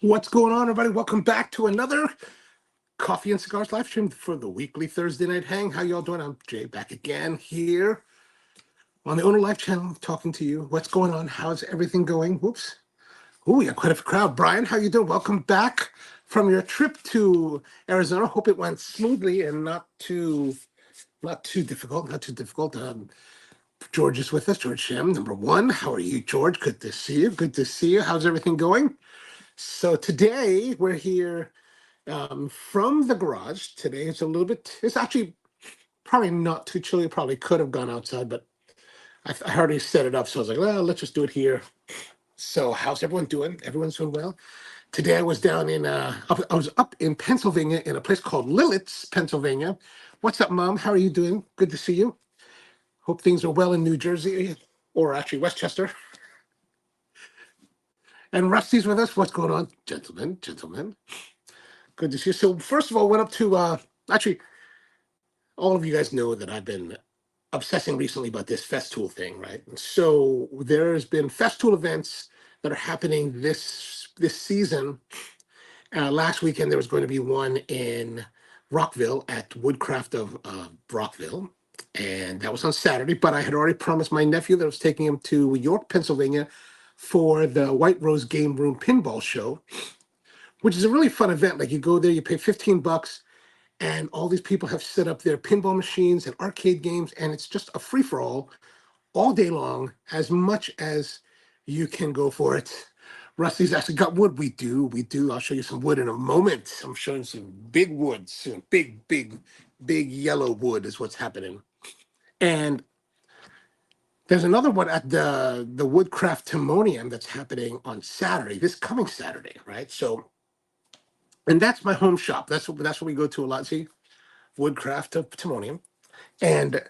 What's going on, everybody? Welcome back to another Coffee and Cigars live stream for the weekly Thursday night hang. How y'all doing? I'm Jay, back again here on the Owner Live channel, talking to you. What's going on? How's everything going? Whoops. Oh, we got quite a crowd. Brian, how you doing? Welcome back from your trip to Arizona. Hope it went smoothly and not too difficult. Not too difficult. George is with us. George Shem, number one. How are you, George? Good to see you. Good to see you. How's everything going? So today we're here from the garage. Today it's actually probably not too chilly. Probably could have gone outside, but I already set it up. So I was like, well, let's just do it here. So how's everyone doing? Everyone's doing well. Today I was down I was up in Pennsylvania in a place called Lillet's, Pennsylvania. What's up, Mom? How are you doing? Good to see you. Hope things are well in New Jersey, or actually Westchester. And Rusty's with us. What's going on, gentlemen? Good to see you. So first of all, went up to actually, all of you guys know that I've been obsessing recently about this Festool thing, right? So there's been Festool events that are happening this season. Last weekend there was going to be one in Rockville at Woodcraft of Rockville, and that was on Saturday. But I had already promised my nephew that I was taking him to York, Pennsylvania, for the White Rose Game Room Pinball Show, which is a really fun event. Like, you go there, you pay $15, and all these people have set up their pinball machines and arcade games, and it's just a free-for-all all day long, as much as you can go for it. Rusty's actually got wood. We do. I'll show you some wood in a moment. I'm showing some big wood soon. Big yellow wood is what's happening. And there's another one at the Woodcraft Timonium that's happening on Saturday, this coming Saturday, right? So, and that's my home shop. That's what we go to a lot. See, Woodcraft of Timonium. And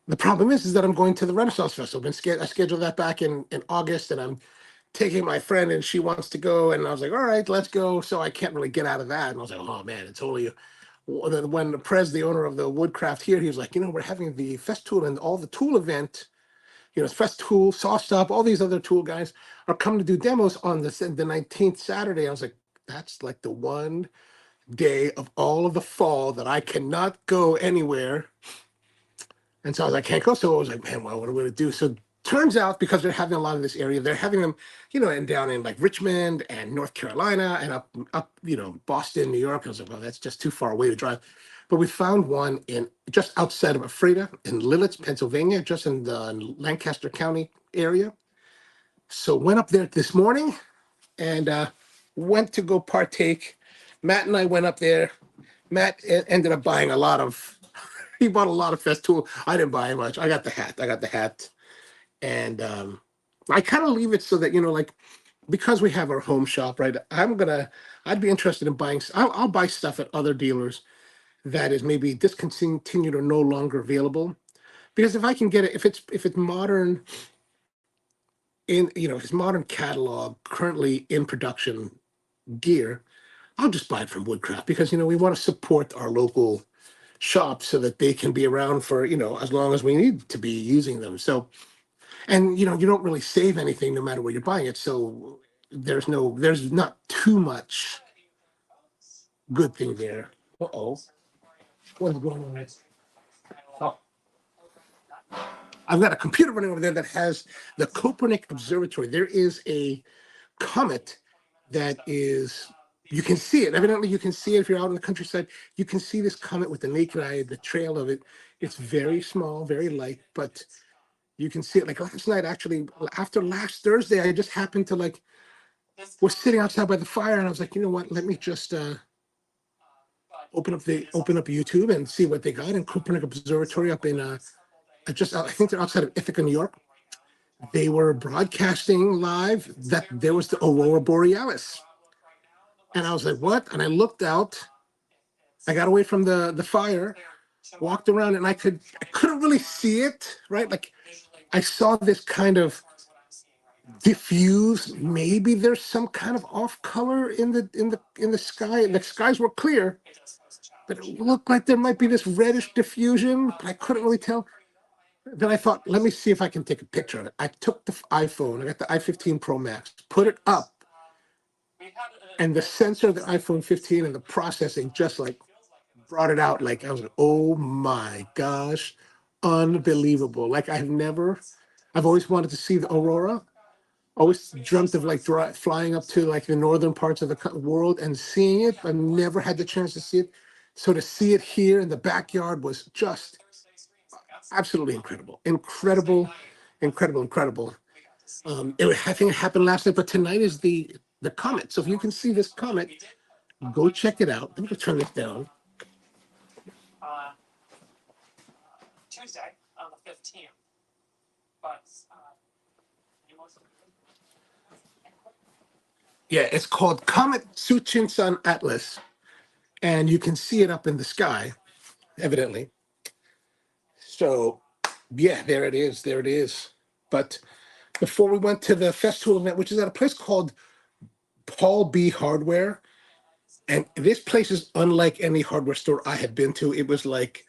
the problem is that I'm going to the Renaissance Festival. I scheduled that back in August, and I'm taking my friend, and she wants to go. And I was like, all right, let's go. So I can't really get out of that. And I was like, oh man, it's only when Prez, the owner of the Woodcraft here, he was like, we're having the Festool and all the tool event. Festool, Sawstop, all these other tool guys are coming to do demos on the 19th Saturday. I was like, that's like the one day of all of the fall that I cannot go anywhere. And so I was like, I can't go. So I was like, man, well, what are we going to do? So turns out, because they're having a lot of this area, they're having them, and down in like Richmond and North Carolina and up, Boston, New York. I was like, well, that's just too far away to drive. But we found one in just outside of Ephrata in Lillet's, Pennsylvania, just in the Lancaster County area. So went up there this morning and went to go partake. Matt and I went up there. Matt ended up buying he bought a lot of Festool. I didn't buy much. I got the hat. And I kind of leave it so that, like, because we have our home shop, right? I'd be interested in buying. I'll buy stuff at other dealers that is maybe discontinued or no longer available, because if I can get it, if it's modern if it's modern catalog currently in production gear, I'll just buy it from Woodcraft, because we want to support our local shops so that they can be around for as long as we need to be using them. So, and you don't really save anything no matter where you're buying it. So there's not too much good thing there. Uh-oh. What's going on? Oh, I've got a computer running over there that has the Copernic Observatory. There is a comet that is, you can see it. Evidently, you can see it if you're out in the countryside. You can see this comet with the naked eye, the trail of it. It's very small, very light, but you can see it. Like last night, actually, after last Thursday, I just happened to was sitting outside by the fire, and I was like, you know what? Let me just open up YouTube and see what they got in Copernic Observatory up in I think they're outside of Ithaca, New York. They were broadcasting live that there was the Aurora Borealis, and I was like, what? And I looked out. I got away from the fire, walked around, and I couldn't really see it, right? Like, I saw this kind of diffuse, maybe there's some kind of off color in the sky. The skies were clear, but it looked like there might be this reddish diffusion, but I couldn't really tell. Then I thought, let me see if I can take a picture of it. I took the iPhone, I got the i15 Pro Max, put it up, And the sensor of the iPhone 15 and the processing just like brought it out. Like I was like, oh my gosh, unbelievable. Like I've always wanted to see the aurora. Always dreamt of like flying up to like the northern parts of the world and seeing it. I've never had the chance to see it. So to see it here in the backyard was just absolutely incredible. Incredible, incredible, incredible. I think it happened last night, but tonight is the comet. So if you can see this comet, go check it out. Let me turn this down. Yeah, it's called Comet Tsuchinshan Atlas, and you can see it up in the sky, evidently. So, yeah, there it is. There it is. But before we went to the festival event, which is at a place called Paul B. Hardware, and this place is unlike any hardware store I had been to. It was like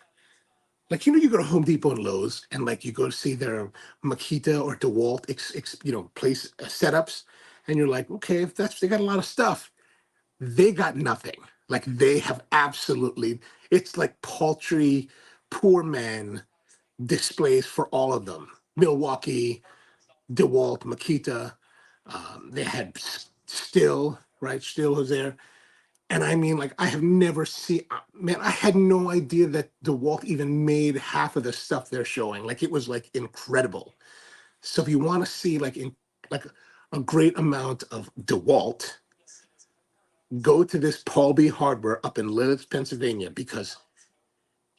you go to Home Depot and Lowe's, and like you go to see their Makita or DeWalt, place setups, and you're like, okay, if they got a lot of stuff. They got nothing. Like they have absolutely. It's like paltry, poor man displays for all of them. Milwaukee, DeWalt, Makita. They had Still, right? Still was there. And I mean, like, I have never seen, man, I had no idea that DeWalt even made half of the stuff they're showing. Like, it was like incredible. So if you want to see like a great amount of DeWalt, go to this Paul B. Hardware up in Lititz, Pennsylvania, because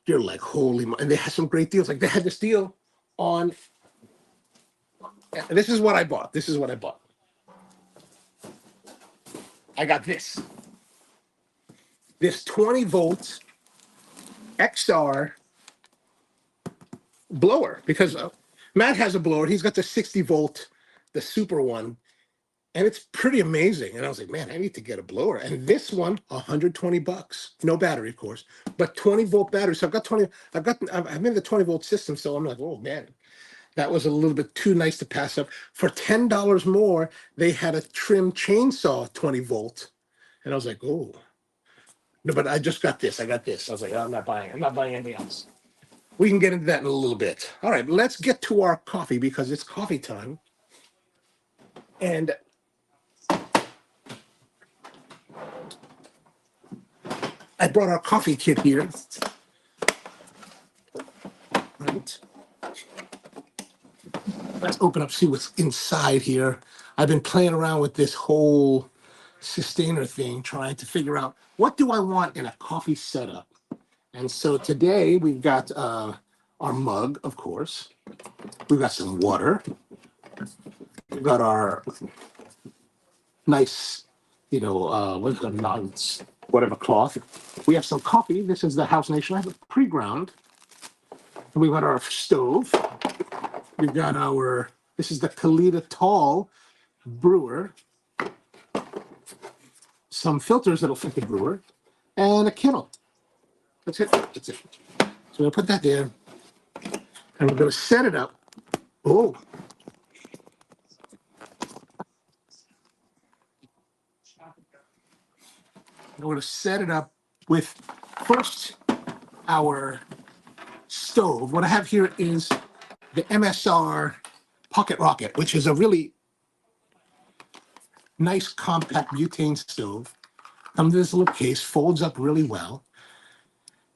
you're like, holy, and they had some great deals. Like they had this deal on, and this is what I bought. This is what I bought. I got this 20 volt XR blower because Matt has a blower. He's got the 60 volt, the super one, and it's pretty amazing. And I was like, man, I need to get a blower. And this one, $120, no battery, of course, but 20 volt battery. So I'm in the 20 volt system. So I'm like, oh man, that was a little bit too nice to pass up. For $10 more, they had a trim chainsaw 20 volt. And I was like, oh, no, but I just got this. I got this. I was like, oh, I'm not buying anything else. We can get into that in a little bit. All right, let's get to our coffee because it's coffee time. And I brought our coffee kit here. Right. Let's open up, see what's inside here. I've been playing around with this whole sustainer thing, trying to figure out what do I want in a coffee setup. And so today we've got our mug, of course. We've got some water. We've got our nice, what's the nuts, whatever cloth. We have some coffee. This is the House Nation. I have it pre-ground. And we've got our stove. We've got this is the Kalita Tall brewer. Some filters that'll fit the brewer. And a kettle. That's it. That's it. So we'll put that there. And we're going to set it up. Oh. We're going to set it up with first our stove. What I have here is the MSR Pocket Rocket, which is a really nice compact butane stove. Comes in this little case, folds up really well.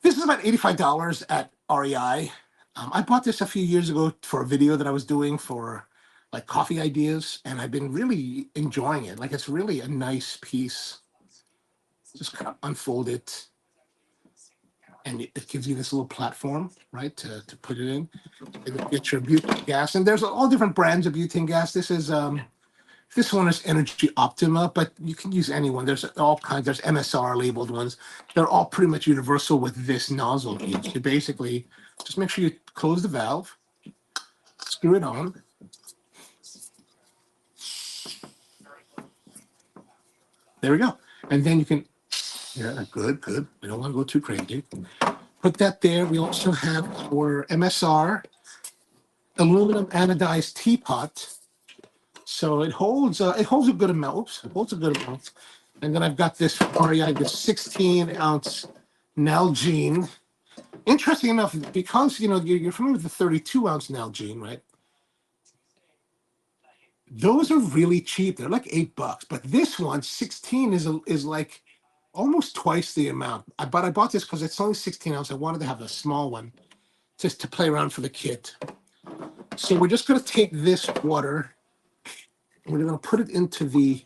This is about $85 at REI. I bought this a few years ago for a video that I was doing for like coffee ideas, and I've been really enjoying it. Like it's really a nice piece. Just kind of unfold it, and it gives you this little platform, right, to put it in. Get your butane gas, and there's all different brands of butane gas. This one is Energy Optima, but you can use any one. There's all kinds. There's MSR labeled ones. They're all pretty much universal with this nozzle. You basically just make sure you close the valve, screw it on. There we go. And then you can, yeah, good. We don't want to go too crazy. Put that there. We also have our MSR aluminum anodized teapot. So it holds a good amount. And then I've got this REI, this 16-ounce Nalgene. Interesting enough, because you're familiar with the 32-ounce Nalgene, right? Those are really cheap. They're like $8, but this one, 16, is like almost twice the amount. But I bought this because it's only 16 ounce. I wanted to have a small one just to play around for the kit. So we're just going to take this water and we're going to put it into the.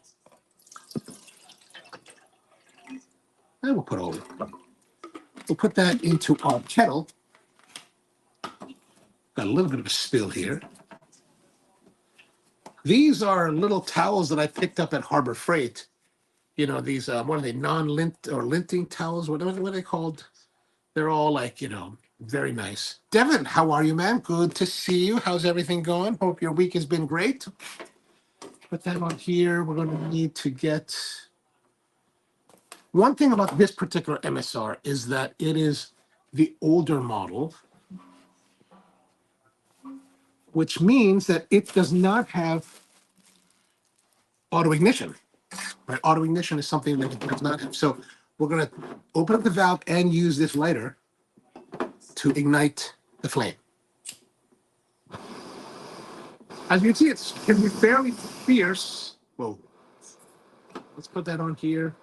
And we'll put all. We'll put that into our kettle. Got a little bit of a spill here. These are little towels that I picked up at Harbor Freight. These what are they, non-lint or linting towels? What are they called? They're all like, very nice. Devin, how are you, man? Good to see you. How's everything going? Hope your week has been great. Put that on here. We're going to need to get. One thing about this particular MSR is that it is the older model, which means that it does not have auto ignition. Right? Auto ignition is something that it does not have. So we're going to open up the valve and use this lighter to ignite the flame. As you can see, it can be fairly fierce. Whoa. Let's put that on here.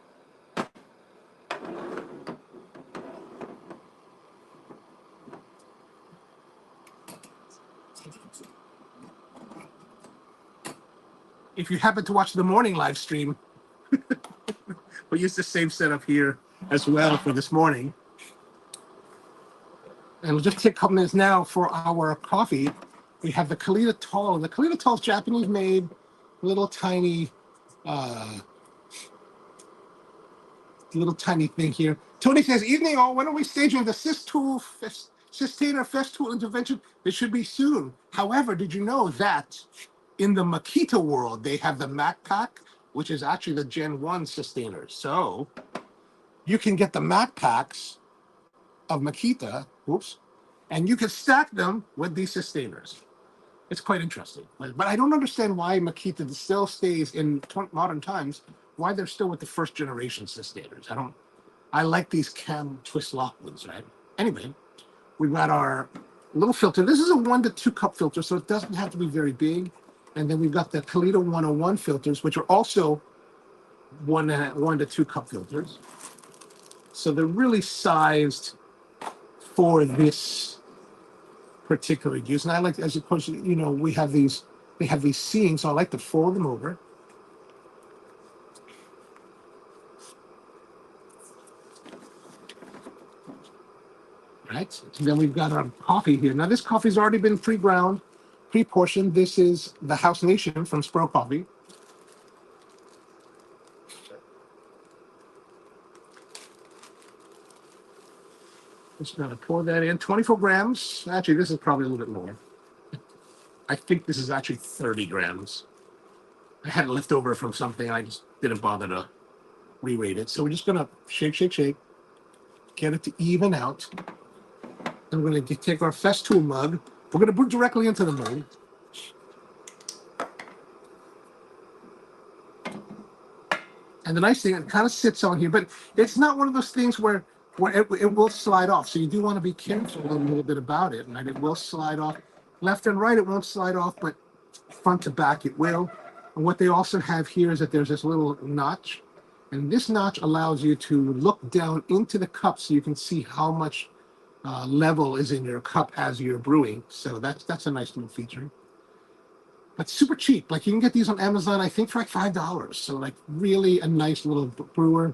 If you happen to watch the morning live stream, we use the same setup here as well for this morning. And we'll just take a couple minutes now for our coffee. We have the Kalita Tall. The Kalita Tall is Japanese made, little tiny thing here. Tony says, evening all, when are we staging the Sustainer Festool intervention? It should be soon. However, did you know that in the Makita world, they have the Mac Pack, which is actually the Gen 1 Sustainer. So you can get the Mac Packs of Makita, and you can stack them with these Sustainers. It's quite interesting. But I don't understand why Makita still stays in modern times, why they're still with the first generation Sustainers. I like these cam twist lock ones, right? Anyway, we've got our little filter. This is a 1 to 2 cup filter, so it doesn't have to be very big. And then we've got the Kalita 101 filters, which are also 1 to 2 cup filters. So they're really sized for this particular use. And I like, as of course, we have these, they have these seams, so I like to fold them over. Right, and then we've got our coffee here. Now this coffee's already been pre-ground, pre-portioned. This is the House Nation from Spro Coffee. Just gonna pour that in, 24 grams. Actually, this is probably a little bit more. I think this is actually 30 grams. I had it left over from something, and I just didn't bother to re-rate it. So we're just gonna shake, get it to even out. And we're going to take our Festool mug. We're going to put directly into the mug. And the nice thing, it kind of sits on here, but it's not one of those things where it will slide off. So you do want to be careful a little bit about it. Right? It will slide off. Left and right, it won't slide off, but front to back, it will. And what they also have here is that there's this little notch. And this notch allows you to look down into the cup so you can see how much level is in your cup as you're brewing. So that's a nice little feature. But super cheap. Like you can get these on Amazon, I think for like $5. So like really a nice little brewer.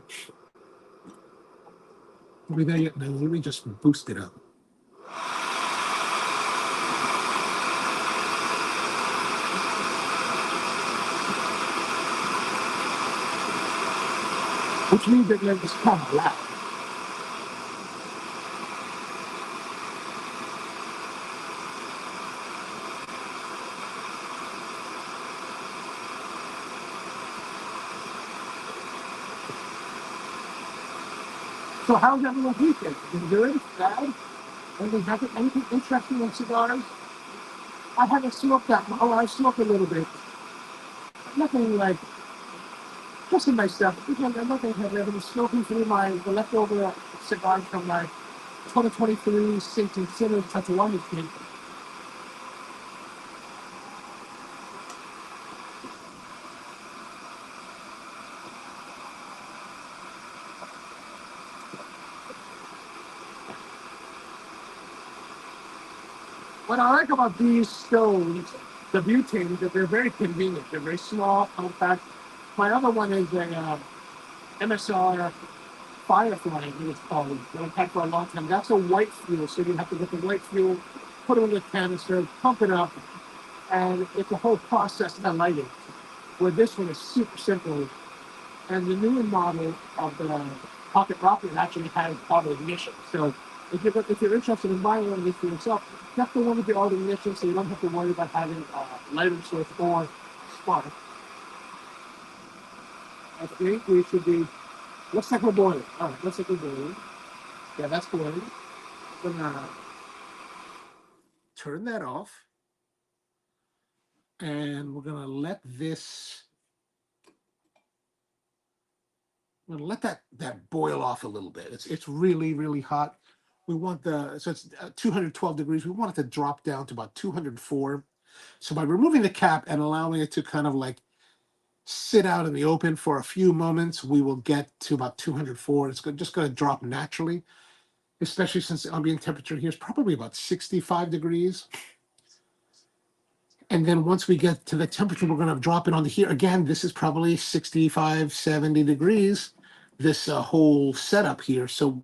Are we there yet? No, let me just boost it up. Which means that it's kind of loud. So how's everyone's weekend? Been good? Bad? Anything interesting in cigars? I haven't smoked that. Oh, I smoked a little bit. Nothing like Just some nice stuff. I'm not going to have everything smoking through the leftover cigar from my 2023 Saint and Sinner Tatuana kit. What I like about these stoves, the butane, is that they're very convenient. They're very small, compact. My other one is a MSR Firefly, I think it's called. That I've had for a long time. That's a white fuel, so you have to get the white fuel, put it in the canister, pump it up, and it's a whole process to light it. Where this one is super simple. And the newer model of the Pocket Rocket actually has auto ignition. So if you're interested in buying one of these for yourself, you have to one with the auto ignition, so you don't have to worry about having lighter source or spark. I think we should be. Looks like we're boiling. All right, looks like we're boiling. Yeah, that's boiling. I'm gonna turn that off, and we're gonna let this. I'm gonna let that boil off a little bit. It's really hot. We want so it's 212 degrees. We want it to drop down to about 204. So by removing the cap and allowing it to kind of like sit out in the open for a few moments, we will get to about 204. It's just going to drop naturally, especially since the ambient temperature here is probably about 65 degrees. And then once we get to the temperature, we're going to drop it onto here. Again, this is probably 65, 70 degrees, this whole setup here. So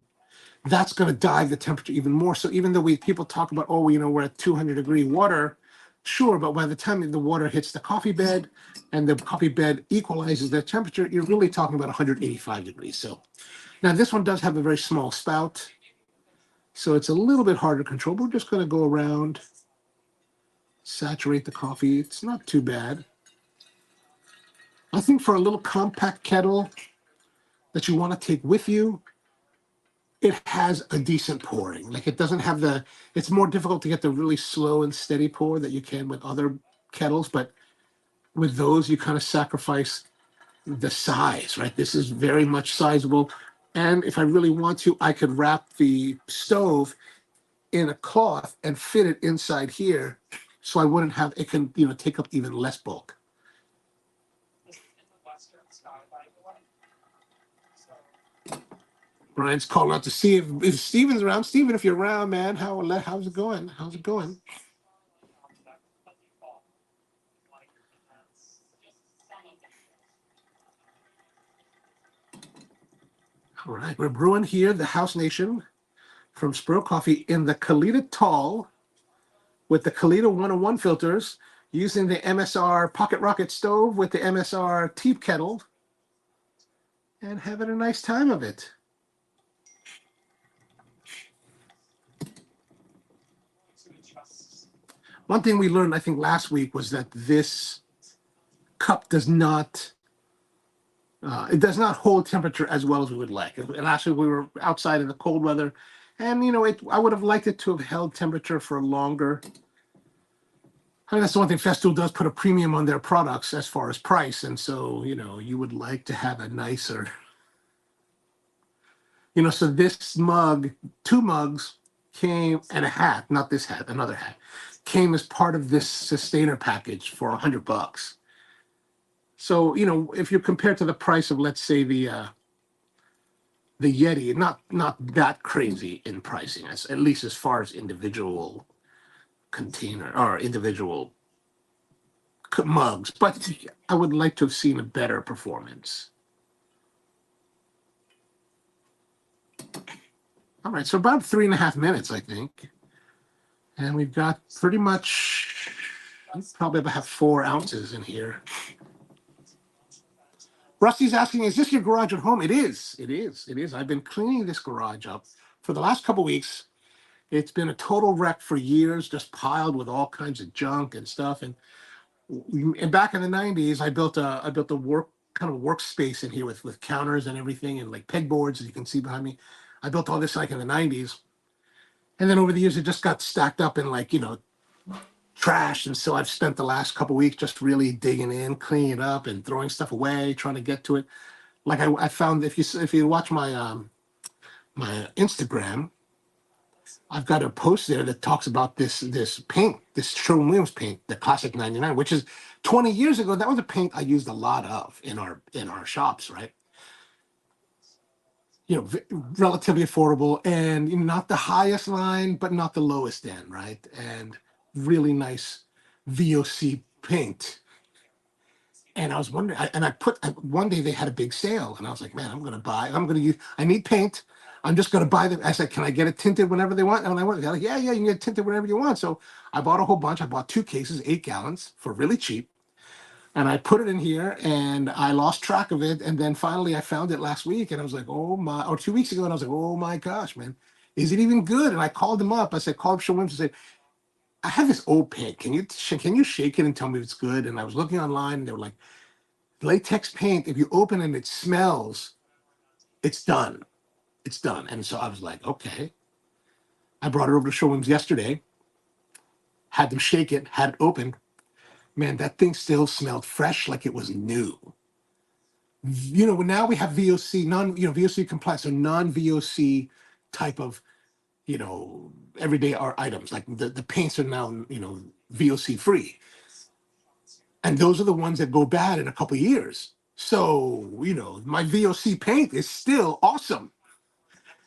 that's going to dive the temperature even more. So even though people talk about, oh, we're at 200-degree water, sure, but by the time the water hits the coffee bed and the coffee bed equalizes the temperature, you're really talking about 185 degrees. So now this one does have a very small spout, so it's a little bit harder to control. But we're just going to go around, saturate the coffee. It's not too bad. I think for a little compact kettle that you want to take with you, it has a decent pouring. Like it doesn't have it's more difficult to get the really slow and steady pour that you can with other kettles, but with those you kind of sacrifice the size, right? This is very much sizable. And if I really want to, I could wrap the stove in a cloth and fit it inside here. So I wouldn't have, it can, take up even less bulk. Brian's calling out to see if Steven's around. Steven, if you're around, man, how's it going? How's it going? All right, we're brewing here the House Nation from Spro Coffee in the Kalita Tall with the Kalita 101 filters, using the MSR Pocket Rocket stove with the MSR Teep kettle, and having a nice time of it. One thing we learned, I think, last week was that this cup does not hold temperature as well as we would like. And actually, we were outside in the cold weather, and I would have liked it to have held temperature for longer. I mean, that's the one thing. Festool does put a premium on their products as far as price, and so you would like to have a nicer. So this mug, 2 mugs came, and a hat, not this hat, another hat, came as part of this sustainer package for $100. So, if you compare to the price of, let's say, the Yeti, not that crazy in pricing, at least as far as individual container or individual mugs. But I would like to have seen a better performance. All right, so about 3.5 minutes, I think. And we've got pretty much, probably about 4 ounces in here. Rusty's asking, is this your garage at home? It is. I've been cleaning this garage up for the last couple weeks. It's been a total wreck for years, just piled with all kinds of junk and stuff. And back in the 90s, I built a workspace in here with counters and everything, and like pegboards, as you can see behind me. I built all this like in the 90s. And then over the years, it just got stacked up in trash. And so I've spent the last couple weeks just really digging in, cleaning it up and throwing stuff away, trying to get to it. Like I found, if you watch my my Instagram, I've got a post there that talks about this paint, this Sherwin-Williams paint, the Classic 99, which is 20 years ago. That was a paint I used a lot of in our shops, right? You know, relatively affordable and not the highest line, but not the lowest end, right? And really nice VOC paint. And I was wondering, and one day they had a big sale, and I was like, man, I'm going to use, I need paint. I'm just going to buy them. I said, can I get it tinted whenever they want? And I went, they're like, yeah, you can get it tinted whenever you want. So I bought a whole bunch. I bought 2 cases, 8 gallons for really cheap. And I put it in here and I lost track of it. And then finally I found it last week and I was like, oh my, or 2 weeks ago. And I was like, oh my gosh, man, is it even good? And I called them up. I said, call up Sherwin-Williams and said, I have this old paint. Can you shake it and tell me if it's good? And I was looking online and they were like, latex paint, if you open it and it smells, it's done. It's done. And so I was like, okay. I brought it over to Sherwin-Williams yesterday, had them shake it, had it open. Man, that thing still smelled fresh like it was new. Now we have VOC, VOC compliant, so non-VOC type of, everyday art items. Like the paints are now, VOC free. And those are the ones that go bad in a couple of years. So, my VOC paint is still awesome.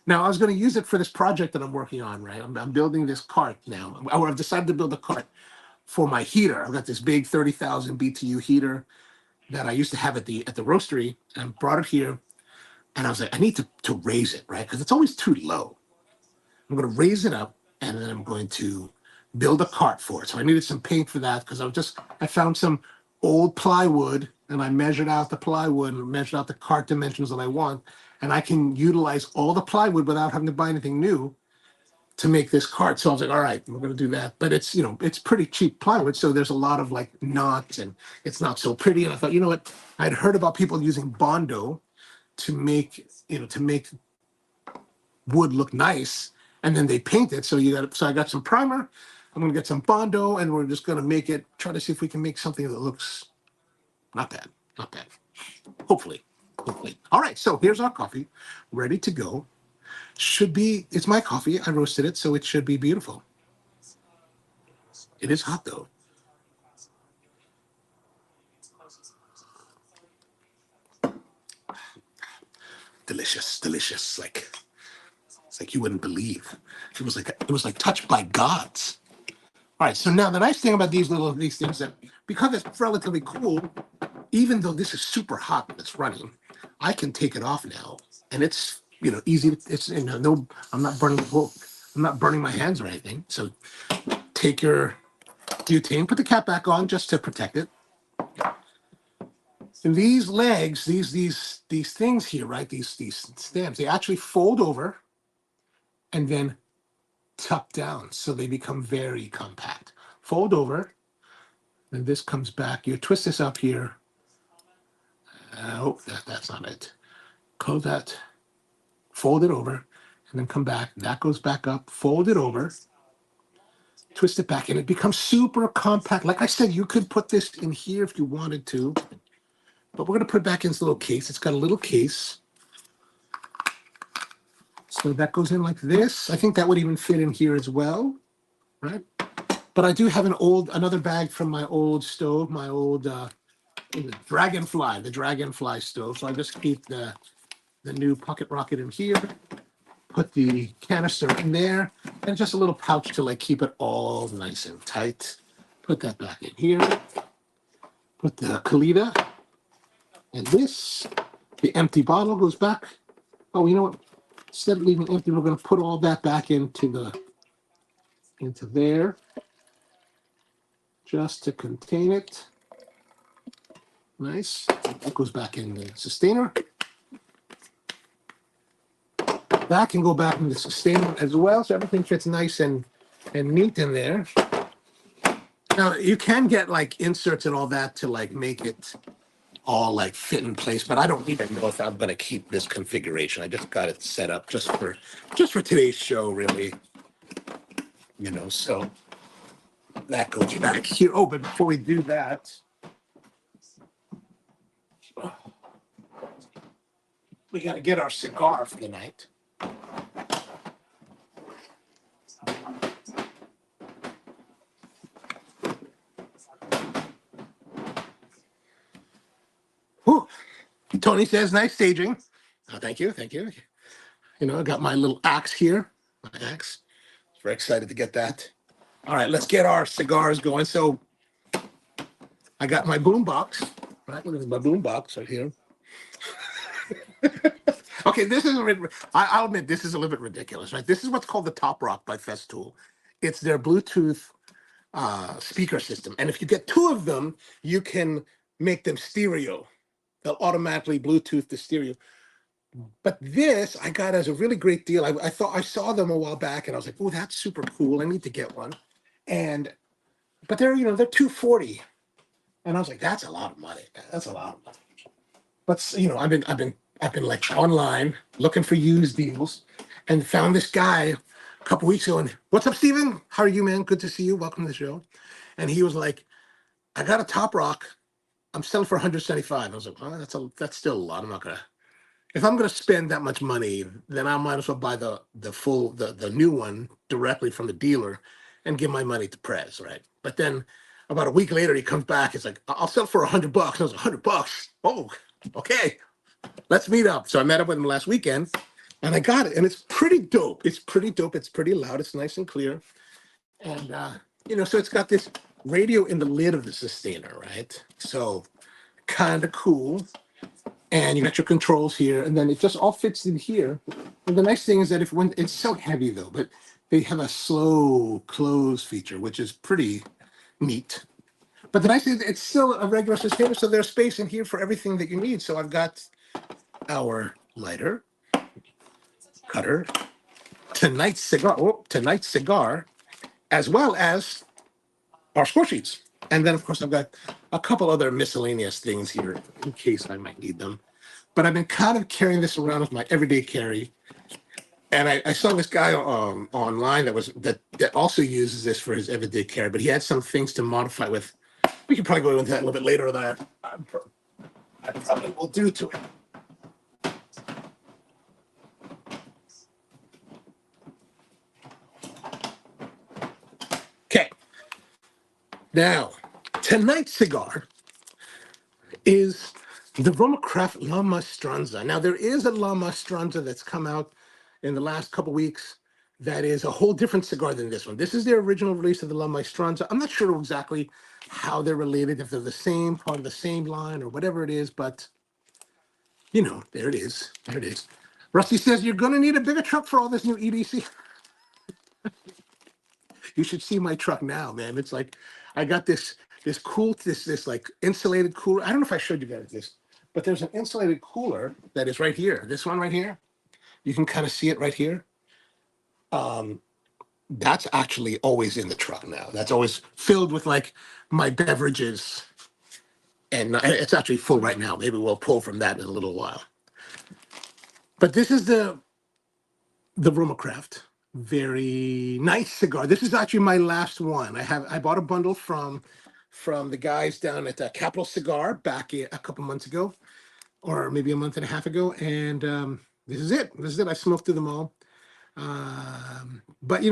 Now, I was going to use it for this project that I'm working on, right? I'm building this cart now. I've decided to build a cart for my heater. I've got this big 30,000 BTU heater that I used to have at the roastery, and I brought it here. And I was like, I need to raise it, right? Because it's always too low. I'm going to raise it up, and then I'm going to build a cart for it. So I needed some paint for that because I found some old plywood, and I measured out the plywood and measured out the cart dimensions that I want. And I can utilize all the plywood without having to buy anything new to make this cart. So I was like, all right, we're going to do that. But it's, it's pretty cheap plywood. So there's a lot of like knots and it's not so pretty. And I thought, you know what? I'd heard about people using Bondo to make wood look nice. And then they paint it. So I got some primer. I'm going to get some Bondo and we're just going to try to see if we can make something that looks not bad. Not bad. Hopefully. All right. So here's our coffee ready to go. It's my coffee. I roasted it, so it should be beautiful. It is hot though. Delicious. It's like you wouldn't believe. It was like touched by gods. All right. So now the nice thing about these things that because it's relatively cool, even though this is super hot and it's running, I can take it off now, and it's easy. It's no, I'm not burning my hands or anything. So take your butane, put the cap back on just to protect it. And these legs, these things here, right? These stamps, they actually fold over and then tuck down, so they become very compact. Fold over, and this comes back. You twist this up here. That's not it. Close that. Fold it over, and then come back. That goes back up. Fold it over. Twist it back, and it becomes super compact. Like I said, you could put this in here if you wanted to, but we're going to put it back in this little case. It's got a little case. So that goes in like this. I think that would even fit in here as well, right? But I do have another bag from my old stove, my old the Dragonfly stove. So I just keep the new pocket rocket in here, put the canister in there, and just a little pouch to like keep it all nice and tight. Put that back in here. Put the Kalita and this. The empty bottle goes back. Oh, you know what? Instead of leaving empty, we're going to put all that back into there, just to contain it. Nice. That goes back in the sustainer. That can go back in the sustainer as well, so everything fits nice and neat in there. Now you can get like inserts and all that to like make it all like fit in place, but I don't even know if I'm going to keep this configuration. I just got it set up just for today's show, really. So that goes back here. Oh, but before we do that, we got to get our cigar for the night. Whew. Tony says, nice staging. Oh, thank you. Thank you. You know, I got my little axe here. My axe. Very excited to get that. All right, let's get our cigars going. So I got my boom box. Right, look at my boom box right here. Okay, this is I'll admit this is a little bit ridiculous, right? This is what's called the Top Rock by Festool. It's their Bluetooth speaker system, and if you get two of them, you can make them stereo. They'll automatically Bluetooth the stereo. But this I got as a really great deal. I thought I saw them a while back, and I was like, "Oh, that's super cool. I need to get one." And but they're they're 240, and I was like, "That's a lot of money. Man. That's a lot of money." But I've been like online looking for used deals, and found this guy a couple weeks ago. And what's up, Steven? How are you, man? Good to see you. Welcome to the show. And he was like, "I got a Top Rock. I'm selling for 175." I was like, "Oh, that's still a lot. I'm not gonna." If I'm going to spend that much money, then I might as well buy the new one directly from the dealer and give my money to Prez, right? But then about a week later, he comes back. It's like, I'll sell for $100. I was $100. Oh, okay, let's meet up. So I met up with him last weekend, and I got it, and it's pretty dope. It's pretty dope. It's pretty loud. It's nice and clear, and so it's got this radio in the lid of the sustainer, right? So kind of cool. And you got your controls here, and then it just all fits in here. And the nice thing is that when it's so heavy though, but they have a slow close feature, which is pretty neat. But the nice thing is it's still a regular sustainer, so there's space in here for everything that you need. So I've got our lighter, cutter, tonight's cigar, as well as our score sheets. And then of course I've got a couple other miscellaneous things here in case I might need them. But I've been kind of carrying this around as my everyday carry. And I saw this guy online that also uses this for his everyday carry, but he had some things to modify with. We can probably go into that a little bit later that I probably will do to it. Okay. Now, tonight's cigar is the RoMa Craft La Maestranza. Now, there is a La Maestranza that's come out in the last couple weeks that is a whole different cigar than this one. This is the original release of the La Maestranza. I'm not sure exactly how they're related, if they're the same, part of the same line or whatever it is, but, there it is. There it is. Rusty says, you're going to need a bigger truck for all this new EDC. You should see my truck now, man. It's like, I got this like insulated cooler. I don't know if I showed you guys this, but there's an insulated cooler that is right here. This one right here. You can kind of see it right here. That's actually always in the truck now. That's always filled with like my beverages. And it's actually full right now. Maybe we'll pull from that in a little while. But this is the RoMa Craft. Very nice cigar. This is actually my last one. I bought a bundle from the guys down at Capital Cigar back a couple months ago, or maybe a month and a half ago, and this is it. This is it. I smoked through them all. But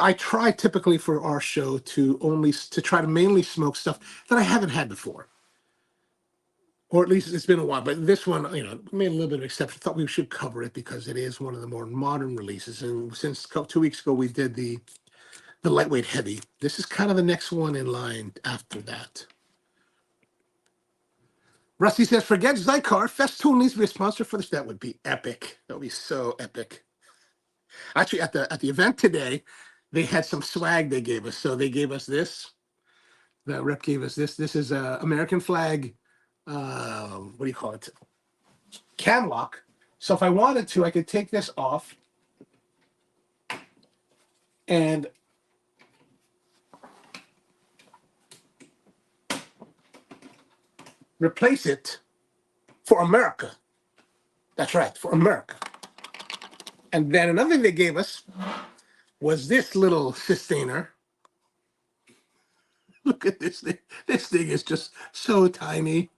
I try typically for our show to try to mainly smoke stuff that I haven't had before, or at least it's been a while. But this one, made a little bit of an exception. Thought we should cover it because it is one of the more modern releases. And since 2 weeks ago we did the lightweight heavy, this is kind of the next one in line after that. Rusty says, forget Zycar. Festool needs to be a sponsor for this. That would be epic. That would be so epic. Actually, at the event today, they had some swag they gave us. So they gave us this. The rep gave us this. This is a American flag. What do you call it? Cam lock. So if I wanted to, I could take this off and replace it for America. That's right, for America. And then another thing they gave us was this little sustainer Look at this thing. This thing is just so tiny.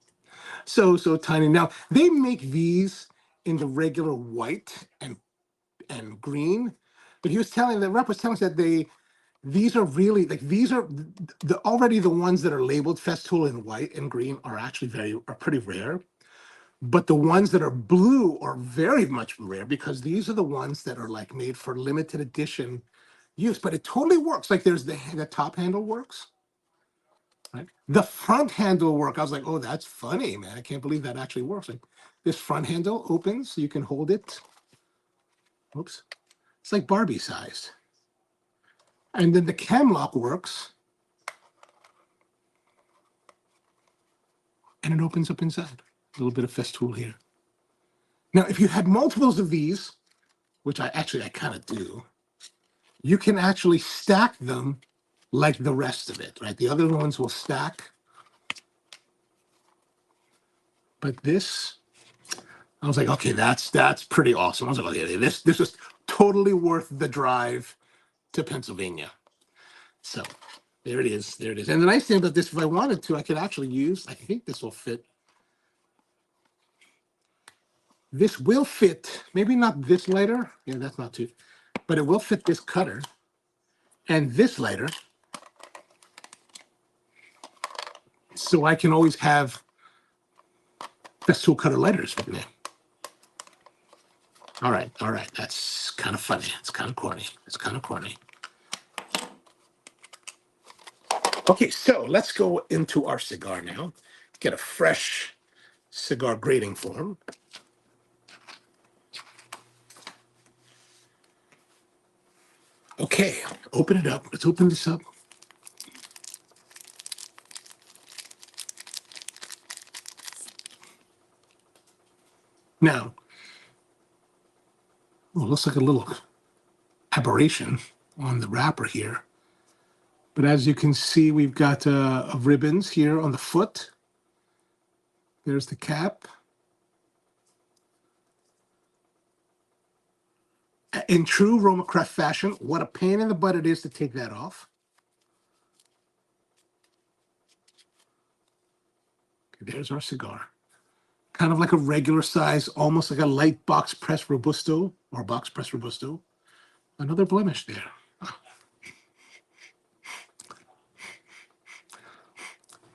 So tiny. Now, they make these in the regular white and green, but the rep was telling us that these are really like these are the already the ones that are labeled Festool in white and green are actually are pretty rare. But the ones that are blue are very much rare because these are the ones that are like made for limited edition use. But it totally works. Like there's the top handle works, right? The front handle work. I was like, oh, that's funny, man. I can't believe that actually works. Like this front handle opens, so you can hold it. Oops, it's like Barbie sized. And then the cam lock works, and it opens up inside. A little bit of Festool here. Now, if you had multiples of these, which I kind of do, you can actually stack them like the rest of it, right? The other ones will stack. But this, I was like, okay, that's pretty awesome. I was like, okay, this is totally worth the drive to Pennsylvania. So there it is. There it is. And the nice thing about this, if I wanted to, I could actually use, I think this will fit. This will fit, maybe not this lighter. Yeah, that's not too, but it will fit this cutter and this lighter. So I can always have Festool cutter lighters from there. All right. That's kind of funny. It's kind of corny. Okay, so let's go into our cigar now. Get a fresh cigar grading form. Okay, open it up. Let's open this up. Now, it looks like a little aberration on the wrapper here. But as you can see, we've got ribbons here on the foot. There's the cap. In true RoMa Craft fashion, what a pain in the butt it is to take that off. Okay, there's our cigar. Kind of like a regular size, almost like a light box press Robusto or box press Robusto. Another blemish there.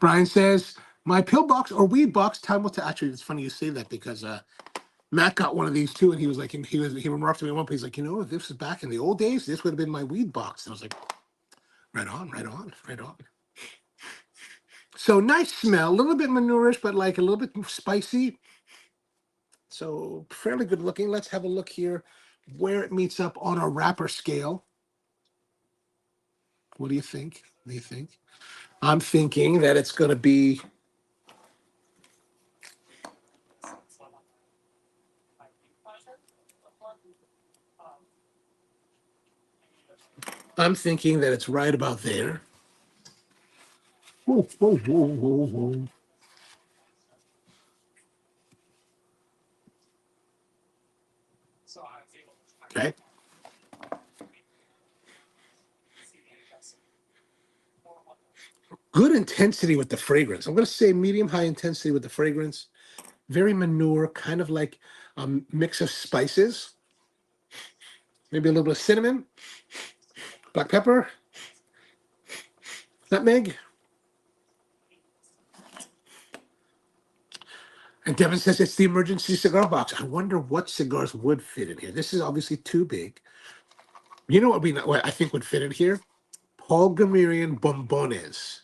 Brian says, my pillbox or weed box time will tell. Actually, it's funny you say that because Matt got one of these too, and he was like, he remarked to me one point, he's like, if this was back in the old days, this would have been my weed box. And I was like, right on. So nice smell, a little bit manurish, but like a little bit spicy. So fairly good looking. Let's have a look here where it meets up on a wrapper scale. What do you think? I'm thinking that it's going to be. I'm thinking that it's right about there. Whoa. Okay. Good intensity with the fragrance. I'm going to say medium high intensity with the fragrance. Very manure, kind of like a mix of spices. Maybe a little bit of cinnamon, black pepper, nutmeg. And Devin says it's the emergency cigar box. I wonder what cigars would fit in here. This is obviously too big. You know what I think would fit in here? Paul Gamerian bombones.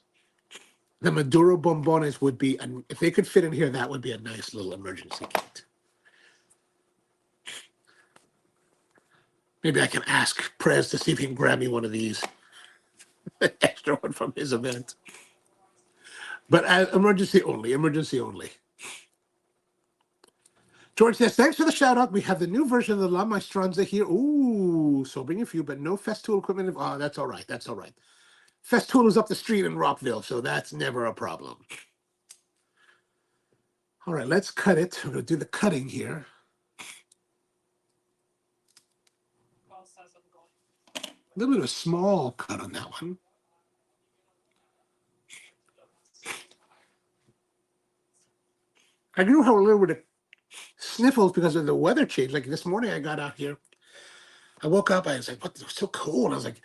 The Maduro bombones would be, if they could fit in here, that would be a nice little emergency kit. Maybe I can ask Prez to see if he can grab me one of these. An extra one from his event. But emergency only. George says, thanks for the shout out. We have the new version of the La Maestranza here. Ooh, sobering a few, but no Festool equipment. Oh, that's all right. Festool is up the street in Rockville, so that's never a problem. All right, let's cut it. We're going to do the cutting here. A little bit of a small cut on that one. I do have a little bit of sniffles because of the weather change. Like this morning, I got out here. I woke up. I was like, "What? It's so cold." I was like,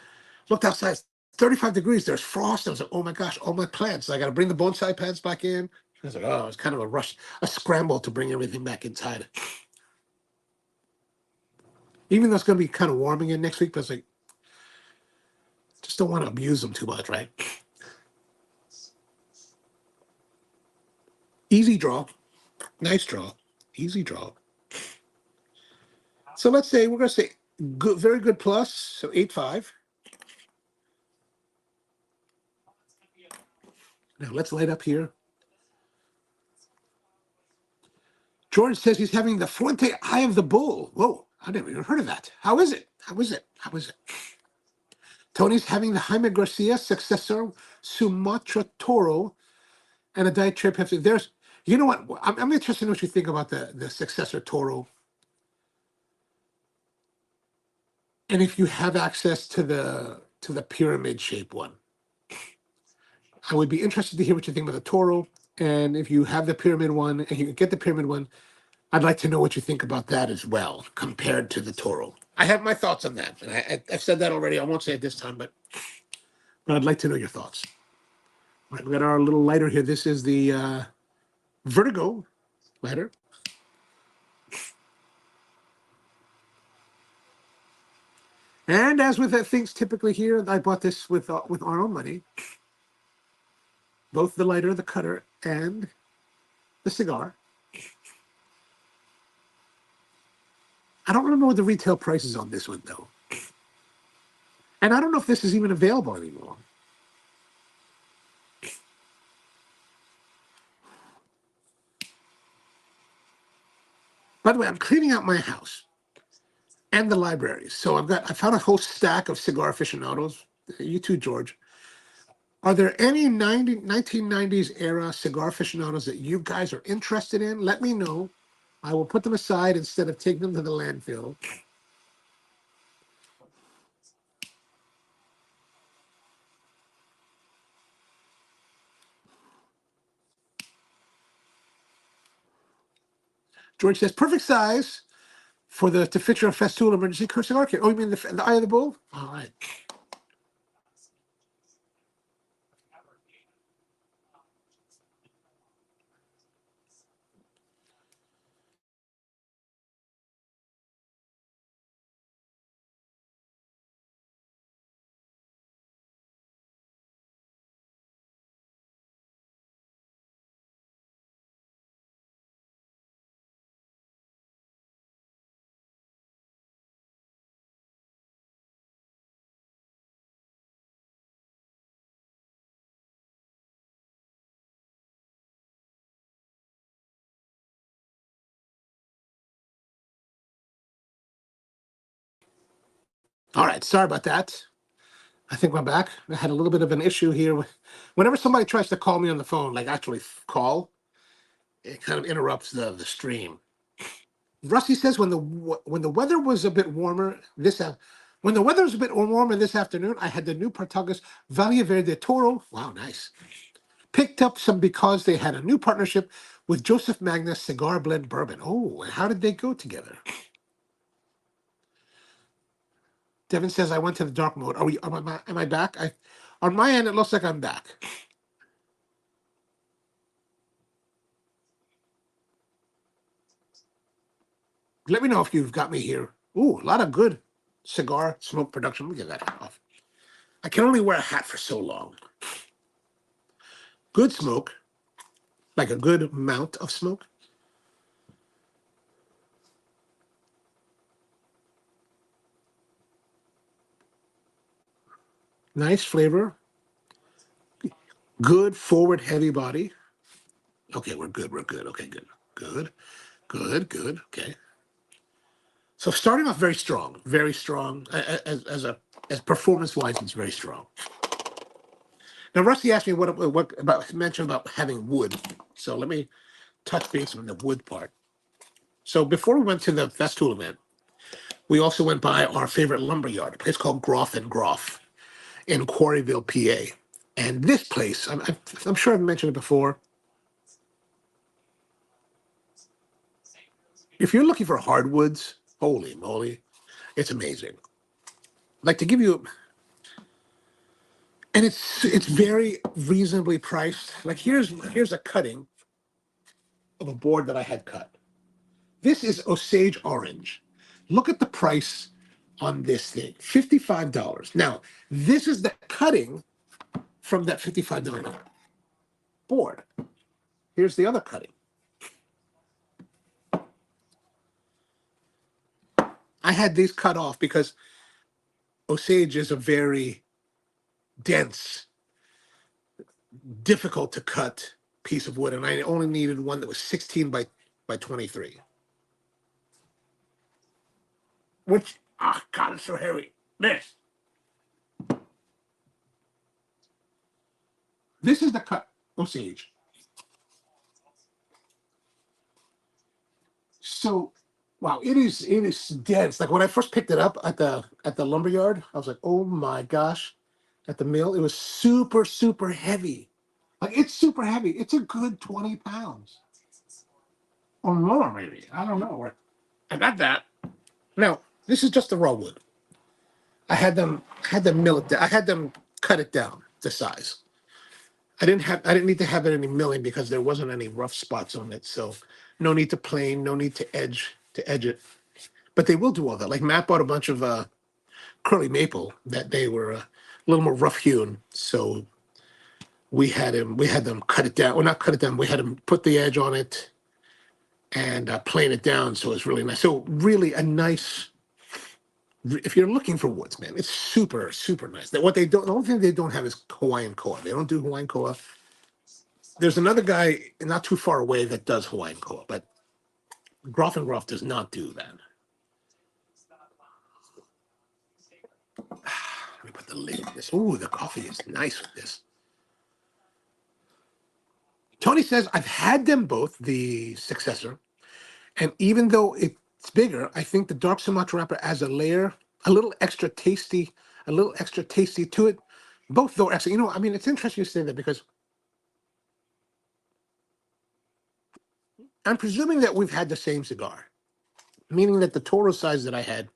looked outside. It's 35 degrees. There's frost. I was like, "Oh my gosh! All my plants." I got to bring the bonsai plants back in. I was like, "Oh, it's kind of a rush, a scramble to bring everything back inside." Even though it's going to be kind of warm again next week, but it's like, just don't want to abuse them too much, right? Easy draw, nice draw, easy draw. So let's say we're going to say good, very good plus. So 8.5. Now let's light up here. George says he's having the Fuente Eye of the Bull. Whoa, I never even heard of that. How is it? How is it? How is it? Tony's having the Jaime Garcia successor, Sumatra Toro, and a Diet Cherry Pepsi. There's, you know what? I'm interested in what you think about the successor Toro, and if you have access to the pyramid shaped one. I would be interested to hear what you think about the Toro, and if you have the pyramid one and you can get the pyramid one, I'd like to know what you think about that as well, compared to the Toro. I have my thoughts on that, and I've said that already. I won't say it this time, but I'd like to know your thoughts. All right, we got our little lighter here. This is the Vertigo lighter. And as with things typically here, I bought this with our own money. Both the lighter, the cutter, and the cigar. I don't remember what the retail price is on this one, though. And I don't know if this is even available anymore. By the way, I'm cleaning out my house and the library. So I found a whole stack of cigar aficionados. You too, George. Are there any 1990s era cigar aficionados that you guys are interested in? Let me know. I will put them aside instead of taking them to the landfill. George says, perfect size for to fit your Festool emergency cigar kit. Oh, you mean the Eye of the Bull? All right. All right. Sorry about that. I think we're back. I had a little bit of an issue here. Whenever somebody tries to call me on the phone, like actually call, it kind of interrupts the stream. Rusty says when the weather was a bit warmer when the weather was a bit warmer this afternoon, I had the new Partagas Valle Verde Toro. Wow, nice. Picked up some because they had a new partnership with Joseph Magnus Cigar Blend Bourbon. Oh, and how did they go together? Devin says I went to the dark mode. Am I back? On my end, it looks like I'm back. Let me know if you've got me here. Ooh, a lot of good cigar smoke production. Let me get that hat off. I can only wear a hat for so long. Good smoke, like a good amount of smoke. Nice flavor. Good forward heavy body. Okay, we're good. We're good. Okay, good. Good. Good. Good. Okay. So starting off very strong, very strong. As performance wise, it's very strong. Now, Rusty asked me what about mentioned about having wood. So let me touch base on the wood part. So before we went to the Festool event, we also went by our favorite lumber yard, a place called Groff and Groff in Quarryville, PA. And this place, I'm sure I've mentioned it before. if you're looking for hardwoods, holy moly, it's amazing. Like to give you, and it's very reasonably priced. Like here's a cutting of a board that I had cut. This is Osage Orange. Look at the price on this thing, $55. Now, this is the cutting from that $55 board. Here's the other cutting. I had these cut off because Osage is a very dense, difficult to cut piece of wood, and I only needed one that was 16 by 23. Which, God, it's so heavy. This is the cut Osage. So, wow, it is dense. Like when I first picked it up at the lumber yard, I was like, oh my gosh, at the mill, it was super, super heavy. Like it's super heavy. It's a good 20 pounds. Or more, maybe. I don't know. I got that. Now, this is just the raw wood. I had them mill it down. I had them cut it down to size. I didn't need to have it any milling because there wasn't any rough spots on it. So no need to plane, no need to edge it. But they will do all that. Like Matt bought a bunch of curly maple that they were a little more rough hewn. So we had them cut it down. Well, not cut it down. We had them put the edge on it and plane it down. So it's really nice. So really a nice. If you're looking for woods, man, it's super, super nice. The only thing they don't have is Hawaiian koa. They don't do Hawaiian koa. There's another guy not too far away that does Hawaiian koa, but Groff and Groff does not do that. Let me put the lid on this. Ooh, the coffee is nice with this. Tony says, I've had them both, the successor, and even though it's bigger, I think the dark Sumatra wrapper adds a layer, a little extra tasty to it. Both though, actually, I mean, it's interesting you say that because I'm presuming that we've had the same cigar, meaning that the Toro size that I had,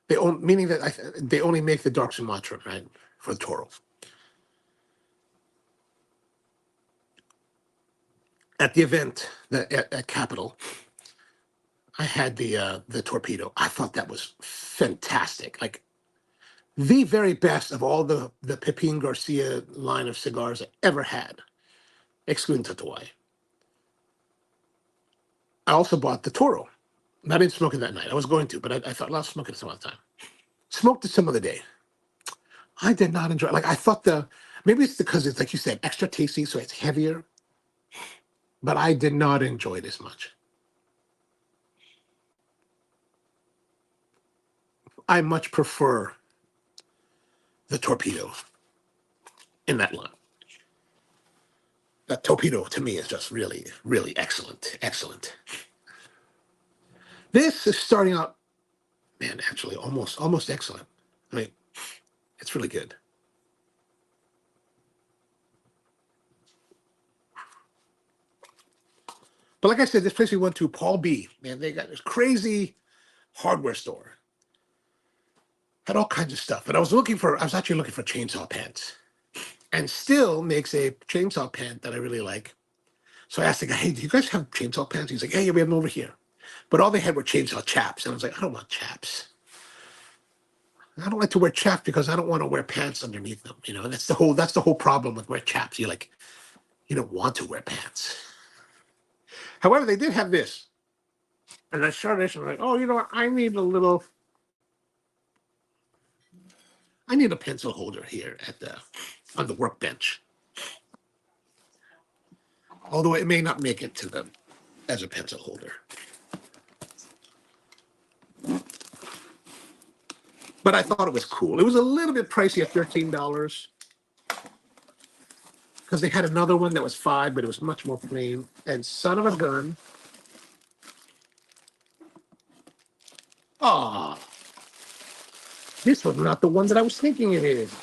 they only make the dark Sumatra, right, for the Toro. At the event at Capitol, I had the Torpedo. I thought that was fantastic. Like the very best of all the Pepin Garcia line of cigars I ever had, excluding Tatuai. I also bought the Toro. I didn't smoke it that night. I was going to, but I thought, I'll smoke it some other time. Smoked it some other day. I did not enjoy it. Like I thought maybe it's because it's like you said, extra tasty, so it's heavier. But I did not enjoy it as much. I much prefer the Torpedo in that line. That Torpedo to me is just really, really excellent. Excellent. This is starting out, man, actually almost excellent. I mean, it's really good. But like I said, this place we went to, Paul B, man, they got this crazy hardware store. Had all kinds of stuff. But I was actually looking for chainsaw pants. And Still makes a chainsaw pant that I really like. So I asked the guy, hey, do you guys have chainsaw pants? He's like, yeah, we have them over here. But all they had were chainsaw chaps. And I was like, I don't want chaps. I don't like to wear chaps because I don't want to wear pants underneath them. And that's the whole problem with wearing chaps. You don't want to wear pants. However, they did have this. And I started and I'm like, oh, you know what? I need a pencil holder here on the workbench. Although it may not make it to them as a pencil holder. But I thought it was cool. It was a little bit pricey at $13 because they had another one that was $5, but it was much more plain. And son of a gun. Ah, this was not the one that I was thinking it is.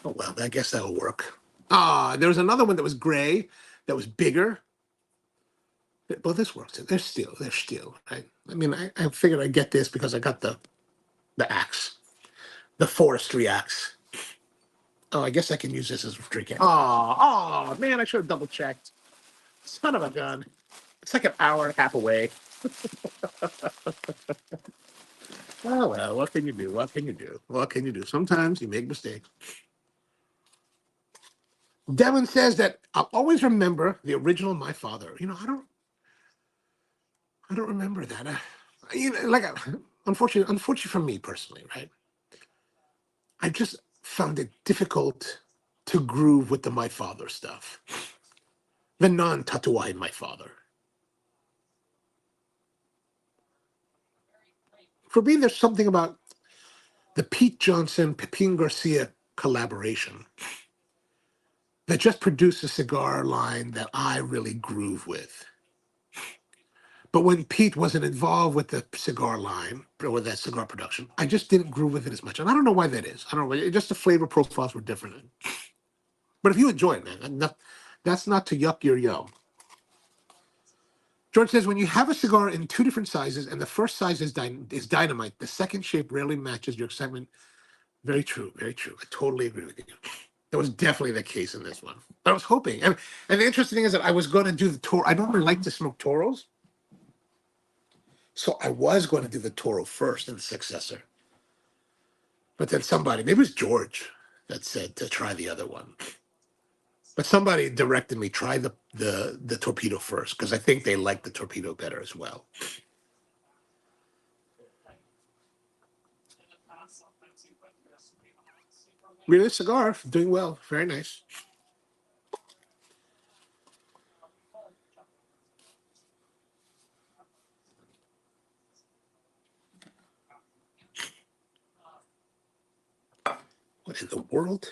Oh, well, I guess that'll work. There was another one that was gray, that was bigger. Well, this works. They're steel, right? I mean, I figured I'd get this because I got the axe, the forestry axe. Oh, I guess I can use this as drinking. Oh, man, I should have double checked. Son of a gun. It's like an hour and a half away. Oh, well, what can you do? What can you do? What can you do? Sometimes you make mistakes. Devin says that I'll always remember the original My Father. I don't remember that. Unfortunately for me personally, right? I just found it difficult to groove with the My Father stuff, the non-Tatuai My Father. For me, there's something about the Pete Johnson, Pepin Garcia collaboration that just produced a cigar line that I really groove with. But when Pete wasn't involved with the cigar line or with that cigar production, I just didn't groove with it as much. And I don't know why that is. I don't know. Just the flavor profiles were different. But if you enjoy it, man, that's not to yuck your yum. George says, when you have a cigar in two different sizes and the first size is dynamite, the second shape rarely matches your excitement. Very true. Very true. I totally agree with you. That was definitely the case in this one. I was hoping. And the interesting thing is that I was going to do the Toro. I don't really like to smoke Toros. So I was going to do the Toro first and the successor. But then maybe it was George that said to try the other one. But somebody directed me, try the Torpedo first, because I think they like the Torpedo better as well. Really, cigar, doing well. Very nice. What in the world?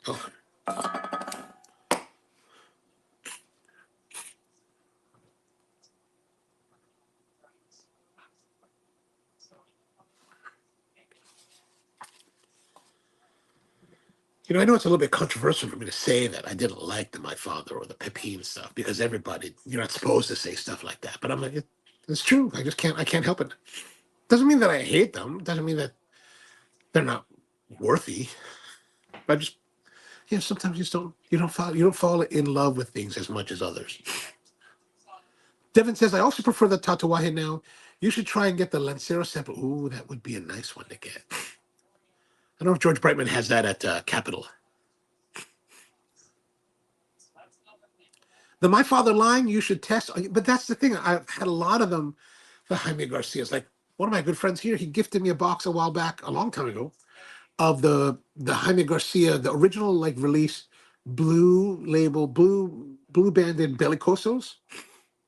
Oh, I know it's a little bit controversial for me to say that I didn't like the My Father or the Pepin stuff because you're not supposed to say stuff like that. But I'm like, it's true. I can't help it. Doesn't mean that I hate them. Doesn't mean that they're not worthy. I just, sometimes you don't fall in love with things as much as others. Devin says, I also prefer the Tatuaje now. You should try and get the Lancero sample. Ooh, that would be a nice one to get. I don't know if George Brightman has that at Capitol. The My Father line, you should test. But that's the thing. I've had a lot of them, the Jaime Garcias. Like one of my good friends here, he gifted me a box a while back, a long time ago, of the Jaime Garcia, the original release blue label, blue banded bellicosos,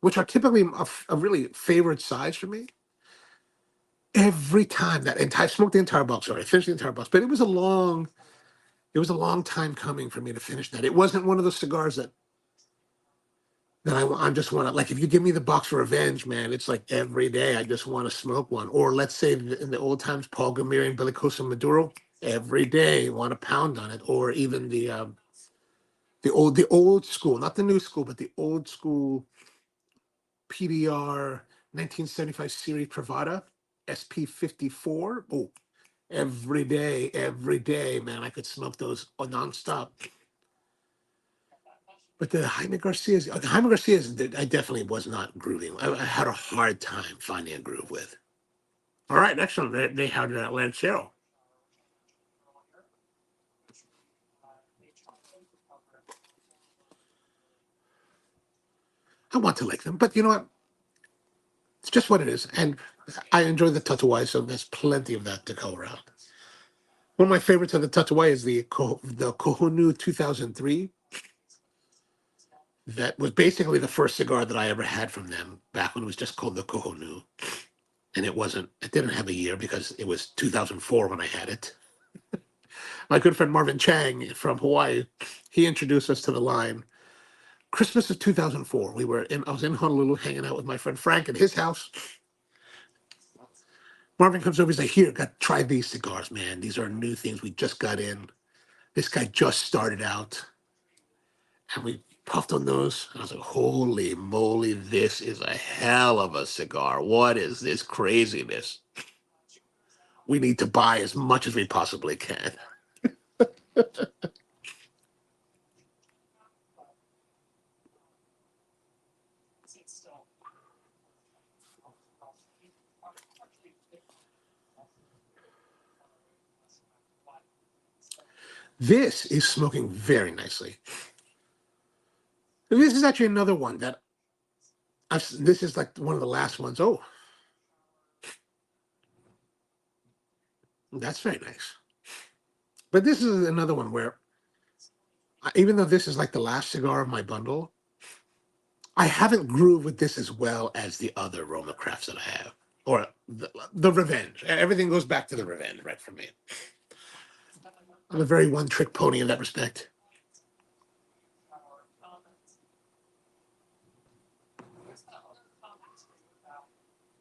which are typically a really favorite size for me. Every time that entire smoked the entire box, sorry, I finished the entire box, but it was a long time coming for me to finish that. It wasn't one of those cigars that I just want to, like, if you give me the box for Revenge, man, it's like every day I just want to smoke one. Or let's say in the old times, Paul Gamiri and Bellicoso Maduro, every day want to pound on it. Or even the old school, not the new school, but the old school PDR 1975 series Pravada SP54. Oh, every day, man, I could smoke those nonstop. But the Jaime Garcia's, I definitely was not grooving. I had a hard time finding a groove with. All right, next one, they had Lancero. I want to like them, but you know what? It's just what it is. And I enjoy the Tatuai, so there's plenty of that to go around. One of my favorites of the Tatuai is the Kohonu 2003. That was basically the first cigar that I ever had from them back when it was just called the Kohonu. And it didn't have a year because it was 2004 when I had it. My good friend Marvin Chang from Hawaii, he introduced us to the line. Christmas of 2004. I was in Honolulu hanging out with my friend Frank at his house. Marvin comes over, he's like, here, try these cigars, man. These are new things we just got in. This guy just started out, and we puffed on those. And I was like, holy moly, this is a hell of a cigar. What is this craziness? We need to buy as much as we possibly can. This is smoking very nicely. This is actually another one that this is like one of the last ones. Oh, that's very nice. But this is another one where, even though this is like the last cigar of my bundle, I haven't grooved with this as well as the other RoMa crafts that I have. Or the Revenge. Everything goes back to the Revenge, right, for me. I'm a very one-trick pony in that respect.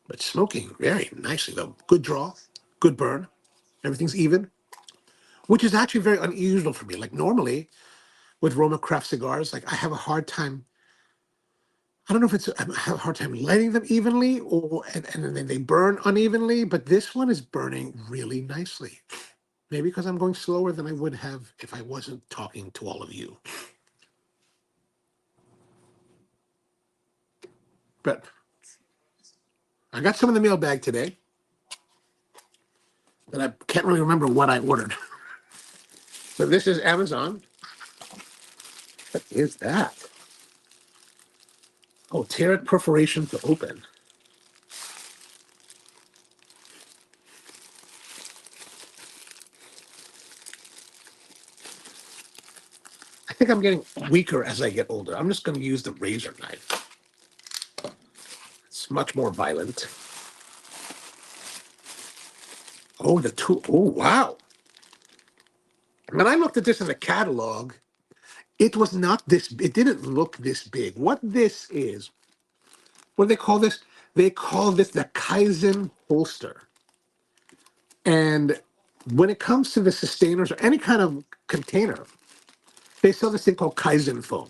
But smoking very nicely, though. Good draw, good burn. Everything's even, which is actually very unusual for me. Like normally with RoMa craft cigars, like I have a hard time. I don't know if I have a hard time lighting them evenly, and then they burn unevenly. But this one is burning really nicely. Maybe because I'm going slower than I would have if I wasn't talking to all of you. But I got some in the mailbag today that I can't really remember what I ordered. So this is Amazon. What is that? Oh, Tarot perforation to open. I think I'm getting weaker as I get older. I'm just going to use the razor knife. It's much more violent. Oh, the tool. Oh, wow. When I looked at this in the catalog, it was not this, it didn't look this big. What this is, what do they call this? They call this the Kaizen holster. And when it comes to the sustainers or any kind of container, they sell this thing called Kaizen foam.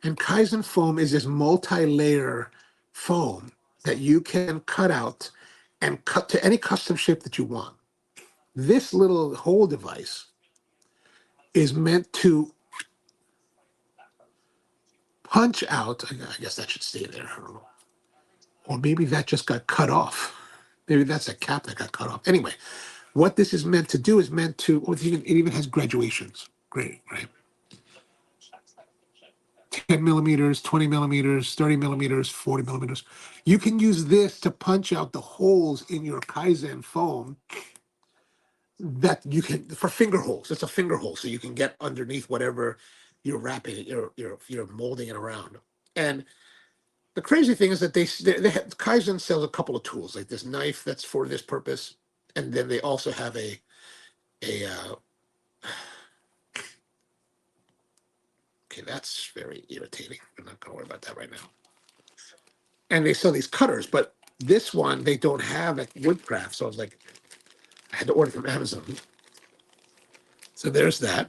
And Kaizen foam is this multi-layer foam that you can cut out and cut to any custom shape that you want. This little hole device is meant to punch out. I guess that should stay there. I don't know. Or maybe that just got cut off. Maybe that's a cap that got cut off. Anyway, what this is meant to do is meant to, it even has graduations. Great, right? 10 millimeters, 20 millimeters, 30 millimeters, 40 millimeters. You can use this to punch out the holes in your Kaizen foam that you can, for finger holes. It's a finger hole, so you can get underneath whatever you're wrapping it, you're molding it around. And the crazy thing is that they have, Kaizen sells a couple of tools, like this knife that's for this purpose, and then they also have a okay, that's very irritating. I'm not gonna worry about that right now. And they sell these cutters, but this one they don't have at Woodcraft, so I was like, I had to order from Amazon. So there's that.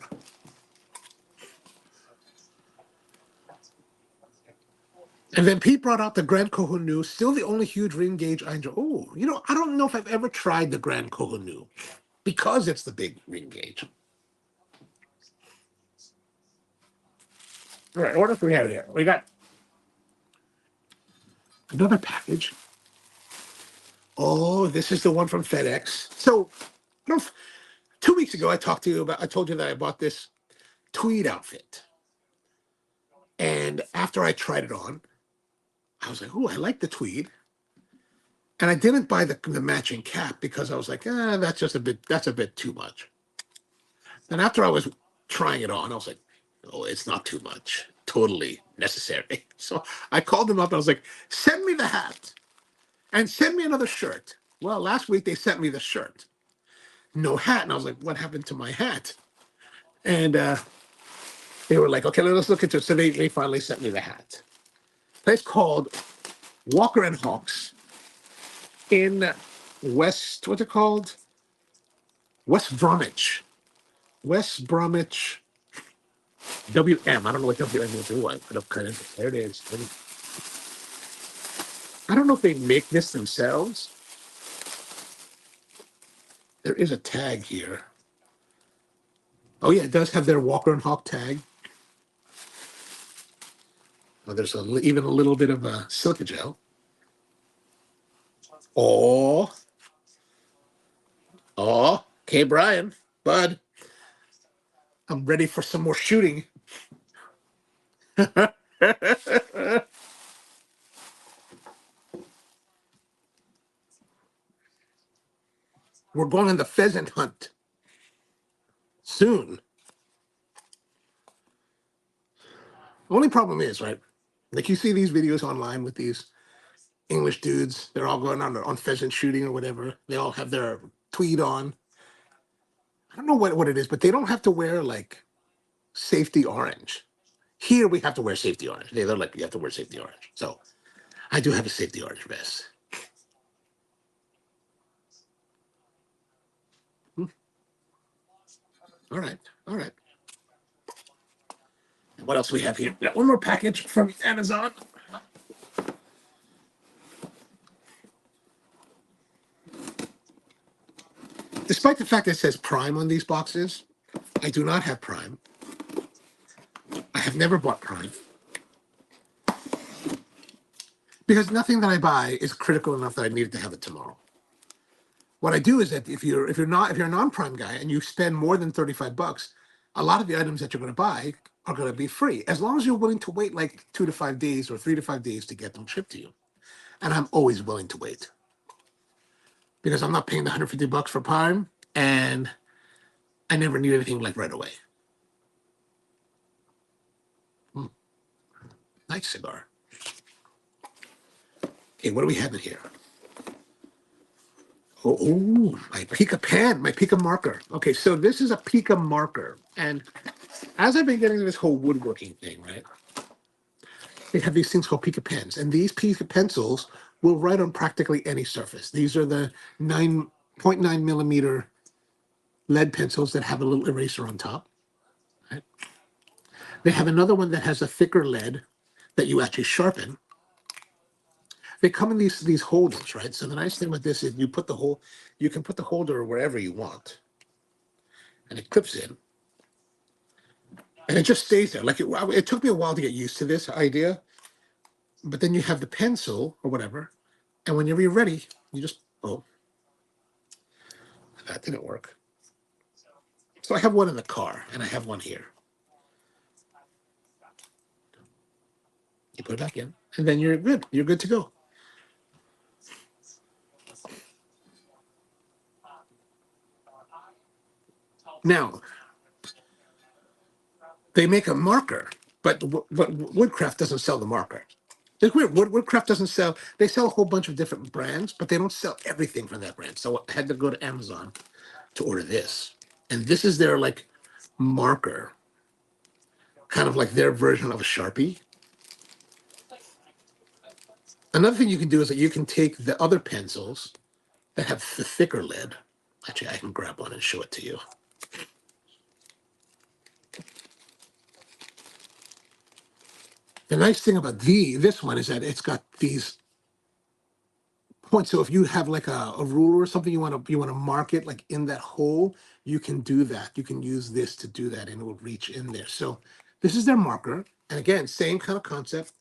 And then Pete brought out the Grand Kohonu, still the only huge ring gauge I enjoy. Oh, I don't know if I've ever tried the Grand Kohonu because it's the big ring gauge. All right, what else do we have here? We got another package. Oh, this is the one from FedEx. So, 2 weeks ago, I told you that I bought this tweed outfit. And after I tried it on, I was like, oh, I like the tweed. And I didn't buy the matching cap because I was like, that's a bit too much. And after I was trying it on, I was like, oh, it's not too much. Totally necessary. So I called them up and I was like, send me the hat and send me another shirt. Well, last week they sent me the shirt. No hat. And I was like, what happened to my hat? And they were like, okay, let's look into it. So they finally sent me the hat. Place called Walker and Hawks in West, what's it called? West Bromwich. West Bromwich WM. I don't know what WM will do. I put up kind of, there it is. I don't know if they make this themselves. There is a tag here. Oh yeah, it does have their Walker and Hawk tag. Oh, there's even a little bit of a silica gel. Oh, okay, Brian, bud, I'm ready for some more shooting. We're going on the pheasant hunt soon. Only problem is, right? Like you see these videos online with these English dudes. They're all going on pheasant shooting or whatever. They all have their tweed on. I don't know what it is, but they don't have to wear like safety orange. Here we have to wear safety orange. They're like, you have to wear safety orange. So I do have a safety orange vest. All right. All right. What else we have here? We got one more package from Amazon. Despite the fact that it says Prime on these boxes, I do not have Prime. I have never bought Prime because nothing that I buy is critical enough that I need to have it tomorrow. What I do is that if you're a non-Prime guy and you spend more than $35, a lot of the items that you're going to buy are going to be free as long as you're willing to wait like 2 to 5 days or 3 to 5 days to get them shipped to you. And I'm always willing to wait because I'm not paying the $150 for Prime, and I never need anything like right away. Nice cigar. Okay, what do we have in here? Oh, my Pica pen, my Pica marker. Okay, so this is a Pica marker. And as I've been getting into this whole woodworking thing, right, they have these things called Pica pens. And these Pica pencils will write on practically any surface. These are the 9.9 millimeter lead pencils that have a little eraser on top. Right? They have another one that has a thicker lead that you actually sharpen. They come in these holders, right? So the nice thing with this is you can put the holder wherever you want, and it clips in, and it just stays there. Like it took me a while to get used to this idea, but then you have the pencil or whatever, and whenever you're ready, you just that didn't work. So I have one in the car, and I have one here. You put it back in, and then you're good. You're good to go. Now, they make a marker, but Woodcraft doesn't sell the marker. It's weird. Woodcraft doesn't sell. They sell a whole bunch of different brands, but they don't sell everything from that brand. So I had to go to Amazon to order this, and this is their like marker, kind of like their version of a Sharpie. Another thing you can do is that you can take the other pencils that have the thicker lead. Actually, I can grab one and show it to you. The nice thing about this one is that it's got these points. So if you have like a ruler or something, you want to mark it like in that hole, you can do that. You can use this to do that, and it will reach in there. So this is their marker, and again, same kind of concept.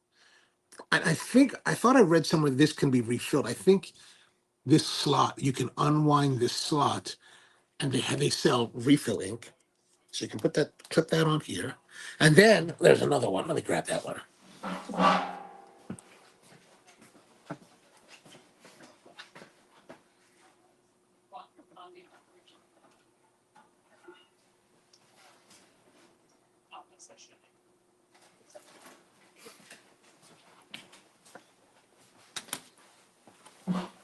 And I thought I read somewhere this can be refilled. I think this slot, you can unwind this slot, and they sell refill ink, so you can clip that on here, and then there's another one. Let me grab that one.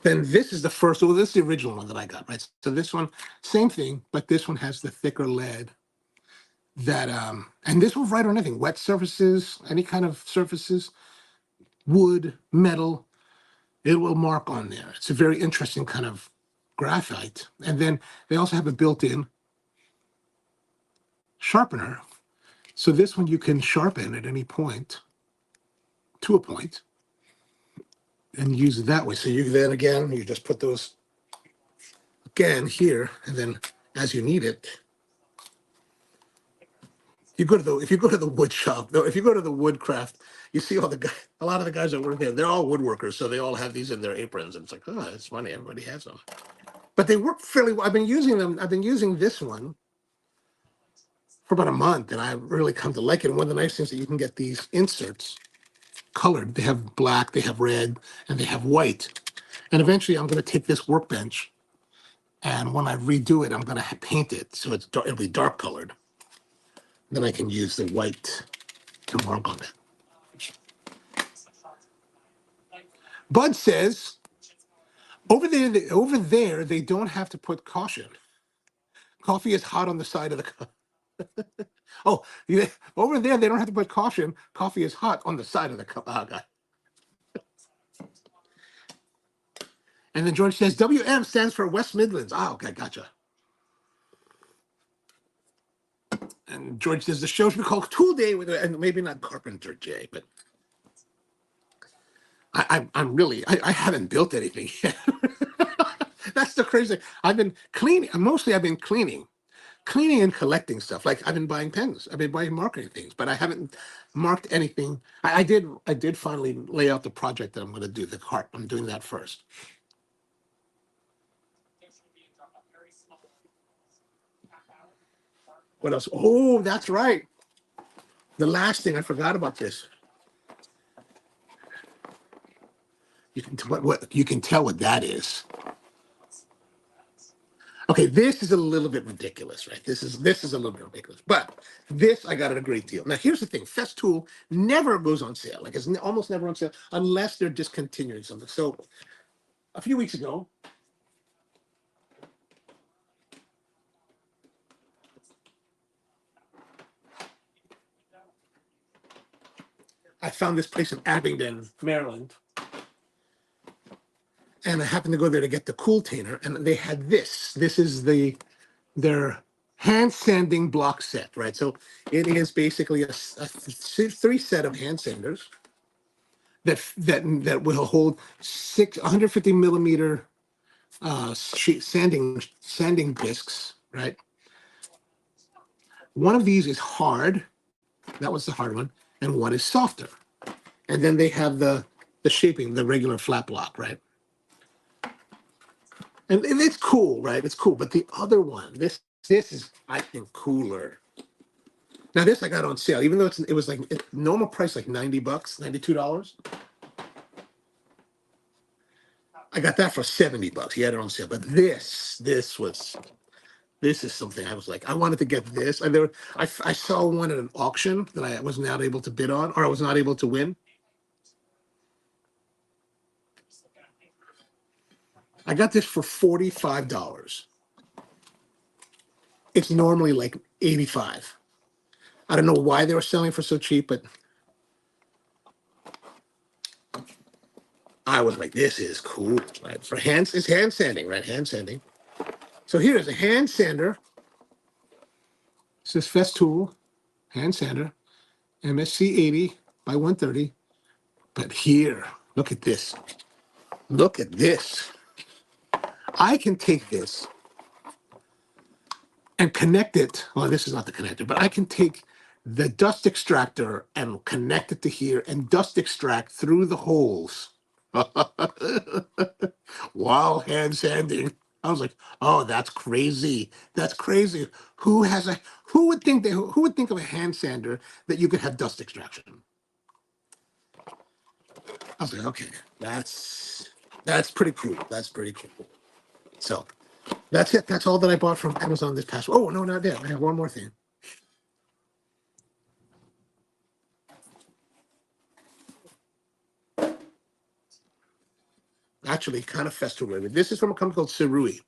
Then this is the first. Well, this is the original one that I got, right? So this one, same thing, but this one has the thicker lead. That and this will write on anything, wet surfaces, any kind of surfaces, wood, metal. It will mark on there. It's a very interesting kind of graphite. And then they also have a built-in sharpener. So this one you can sharpen at any point to a point and use it that way. So you then again, you just put those again here, and then as you need it, you go to the if you go to the wood shop, though, if you go to the woodcraft, you see all the guys, a lot of the guys that work there, they're all woodworkers, so they all have these in their aprons, and it's like, oh, it's funny, everybody has them. But they work fairly well. I've been using them. I've been using this one for about a month, and I've really come to like it. And one of the nice things that you can get these inserts colored. They have black, they have red, and they have white. And eventually, I'm going to take this workbench, and when I redo it, I'm going to paint it so it'll be dark colored. Then I can use the white to mark on it. Bud says over there they don't have to put caution. Coffee is hot on the side of the cup. Oh, yeah, over there they don't have to put caution. Coffee is hot on the side of the cup. Oh, God. And then George says WM stands for West Midlands. Oh, okay, gotcha. And George says the show should be called Tool Day, and maybe not Carpenter J, but I haven't built anything yet. That's the crazy. I've been cleaning. Mostly I've been cleaning and collecting stuff. Like I've been buying pens. I've been buying marketing things, but I haven't marked anything. I did finally lay out the project that I'm going to do, the cart. I'm doing that first. What else? Oh, that's right. The last thing I forgot about this. You can what you can tell what that is. Okay, this is a little bit ridiculous, right? This is a little bit ridiculous, but this I got at a great deal. Now here's the thing: Festool never goes on sale. Like it's almost never on sale unless they're discontinuing something. So a few weeks ago, I found this place in Abingdon, Maryland, and I happened to go there to get the cool tainer, and they had this. This is their hand sanding block set, right? So it is basically a three set of hand sanders that will hold 150 millimeter sanding discs, right? One of these is hard. That was the hard one, and one is softer. And then they have the shaping, the regular flat block, right? And it's cool, right? It's cool. But the other one, this is, I think, cooler. Now this I got on sale, even though it was like normal price, like $90, $92. I got that for $70. He had it on sale. But this is something I was like, I wanted to get this. And I saw one at an auction that I was not able to bid on, or I was not able to win. I got this for $45. It's normally like $85. I don't know why they were selling for so cheap, but I was like, this is cool, right? It's hand sanding, right? Hand sanding. So here's a hand sander. It says Festool, hand sander, MSC 80 by 130. But here, look at this. Look at this. I can take this and connect it. Well, this is not the connector, but I can take the dust extractor and connect it to here and dust extract through the holes while hand sanding. I was like, oh, that's crazy. That's crazy. Who would think of a hand sander that you could have dust extraction? I was like, okay, that's pretty cool. That's pretty cool. So that's it. That's all that I bought from Amazon this past. Oh no, not yet. I have one more thing. Actually, kind of festival related. This is from a company called Cerui.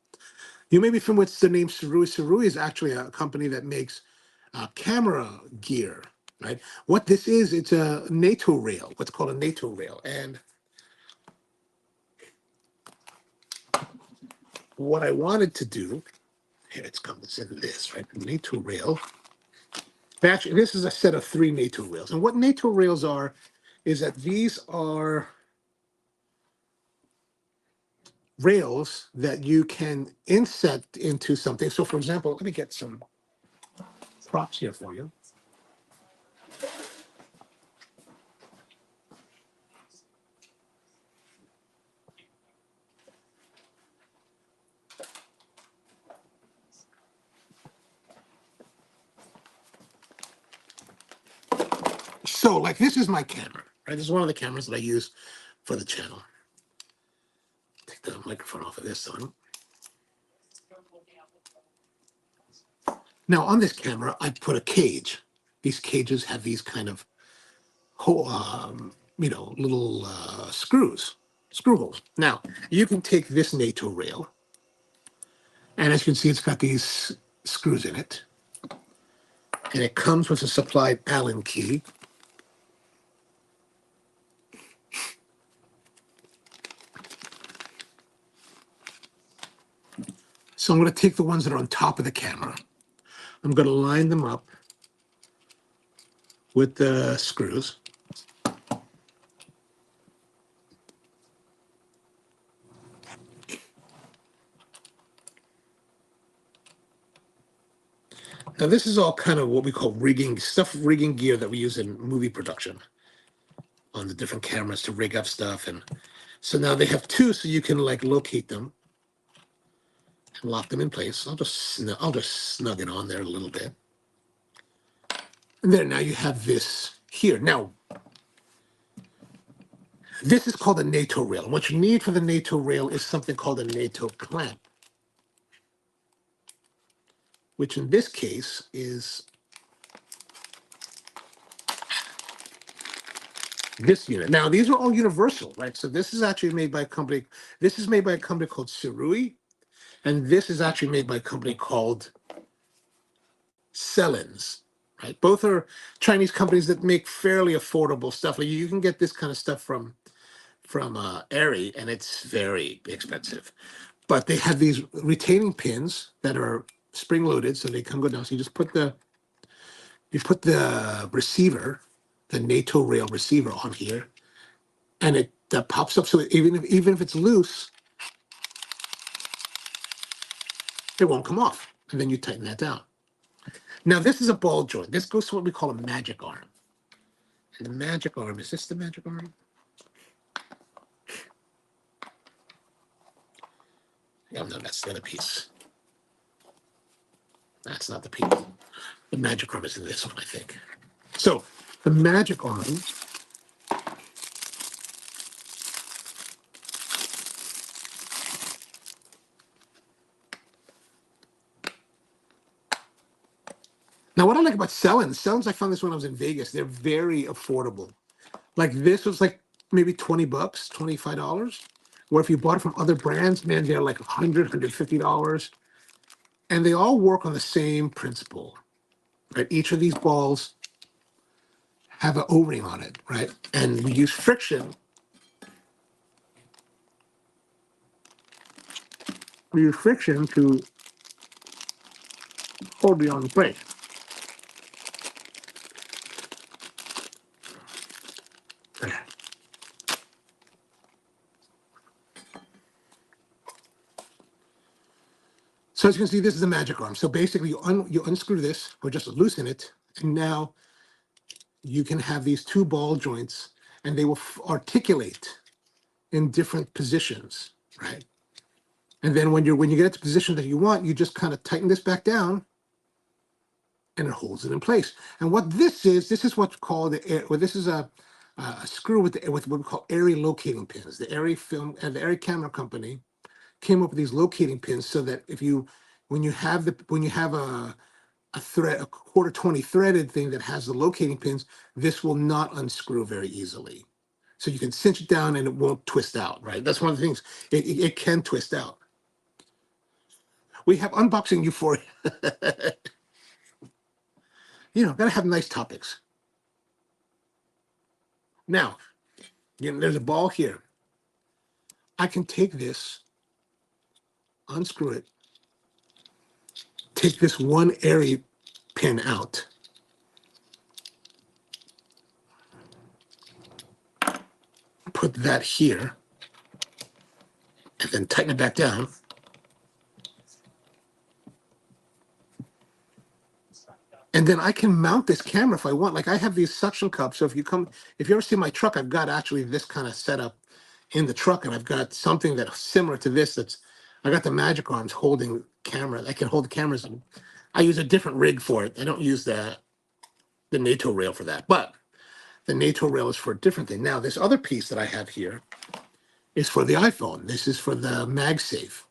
You may be familiar with the name Cerui. Cerui is actually a company that makes camera gear, right? What this is, it's a NATO rail, what's called a NATO rail. And what I wanted to do, here it's comes in this, right? NATO rail. Actually, this is a set of 3 NATO rails. And what NATO rails are is that these are rails that you can inset into something. So for example, let me get some props here for you. So like this is my camera, right? This is one of the cameras that I use for the channel. Take the microphone off of this one. Now on this camera, I put a cage. These cages have these kind of little screw holes. Now you can take this NATO rail, and as you can see, it's got these screws in it, and it comes with a supplied Allen key. So I'm going to take the ones that are on top of the camera. I'm going to line them up with the screws. Now this is all kind of what we call rigging gear that we use in movie production on the different cameras to rig up stuff. And so now they have 2, so you can like locate them and lock them in place. I'll just snug it on there a little bit. And there, now you have this here. Now, this is called a NATO rail. And what you need for the NATO rail is something called a NATO clamp, which in this case is this unit. Now, these are all universal, right? So this is actually made by a company. This is made by a company called Sirui, and this is actually made by a company called Sellens, right? Both are Chinese companies that make fairly affordable stuff. Like you can get this kind of stuff from Airy, and it's very expensive. But they have these retaining pins that are spring loaded, so they can go down. So you just put the receiver, the NATO rail receiver on here, and it pops up. So even if it's loose, it won't come off. And then you tighten that down. Now this is a ball joint. This goes to what we call a magic arm. And the magic arm, is this the magic arm? Oh, no, that's the other piece. That's not the piece. The magic arm is in this one, I think. So the magic arm now, what I like about Sellens, I found this when I was in Vegas. They're very affordable. Like this was like maybe $20, $25. Or if you bought it from other brands, man, they're like $100, $150. And they all work on the same principle, right? Each of these balls have an O-ring on it, right? And we use friction. We use friction to hold the arm in place. So as you can see, this is a magic arm. So basically, you unscrew this or just loosen it, and now you can have these 2 ball joints, and they will articulate in different positions, right? And then when you get it to the position that you want, you just kind of tighten this back down, and it holds it in place. And what this is what's called this is a screw with what we call Airy locating pins. The Airy film and the Airy camera company came up with these locating pins so that when you have a thread, a quarter 20 threaded thing that has the locating pins, this will not unscrew very easily. So you can cinch it down and it won't twist out, right? That's one of the things. It can twist out. We have unboxing euphoria. Gotta have nice topics. Now, there's a ball here. I can take this, unscrew it, take this one Airy pin out, put that here and then tighten it back down. And then I can mount this camera if I want. Like I have these suction cups. So if you ever see my truck, I've got actually this kind of setup in the truck, and I've got something that's similar to this. I got the magic arms holding camera. I can hold the cameras. And I use a different rig for it. I don't use the NATO rail for that, but the NATO rail is for a different thing. Now, this other piece that I have here is for the iPhone. This is for the MagSafe.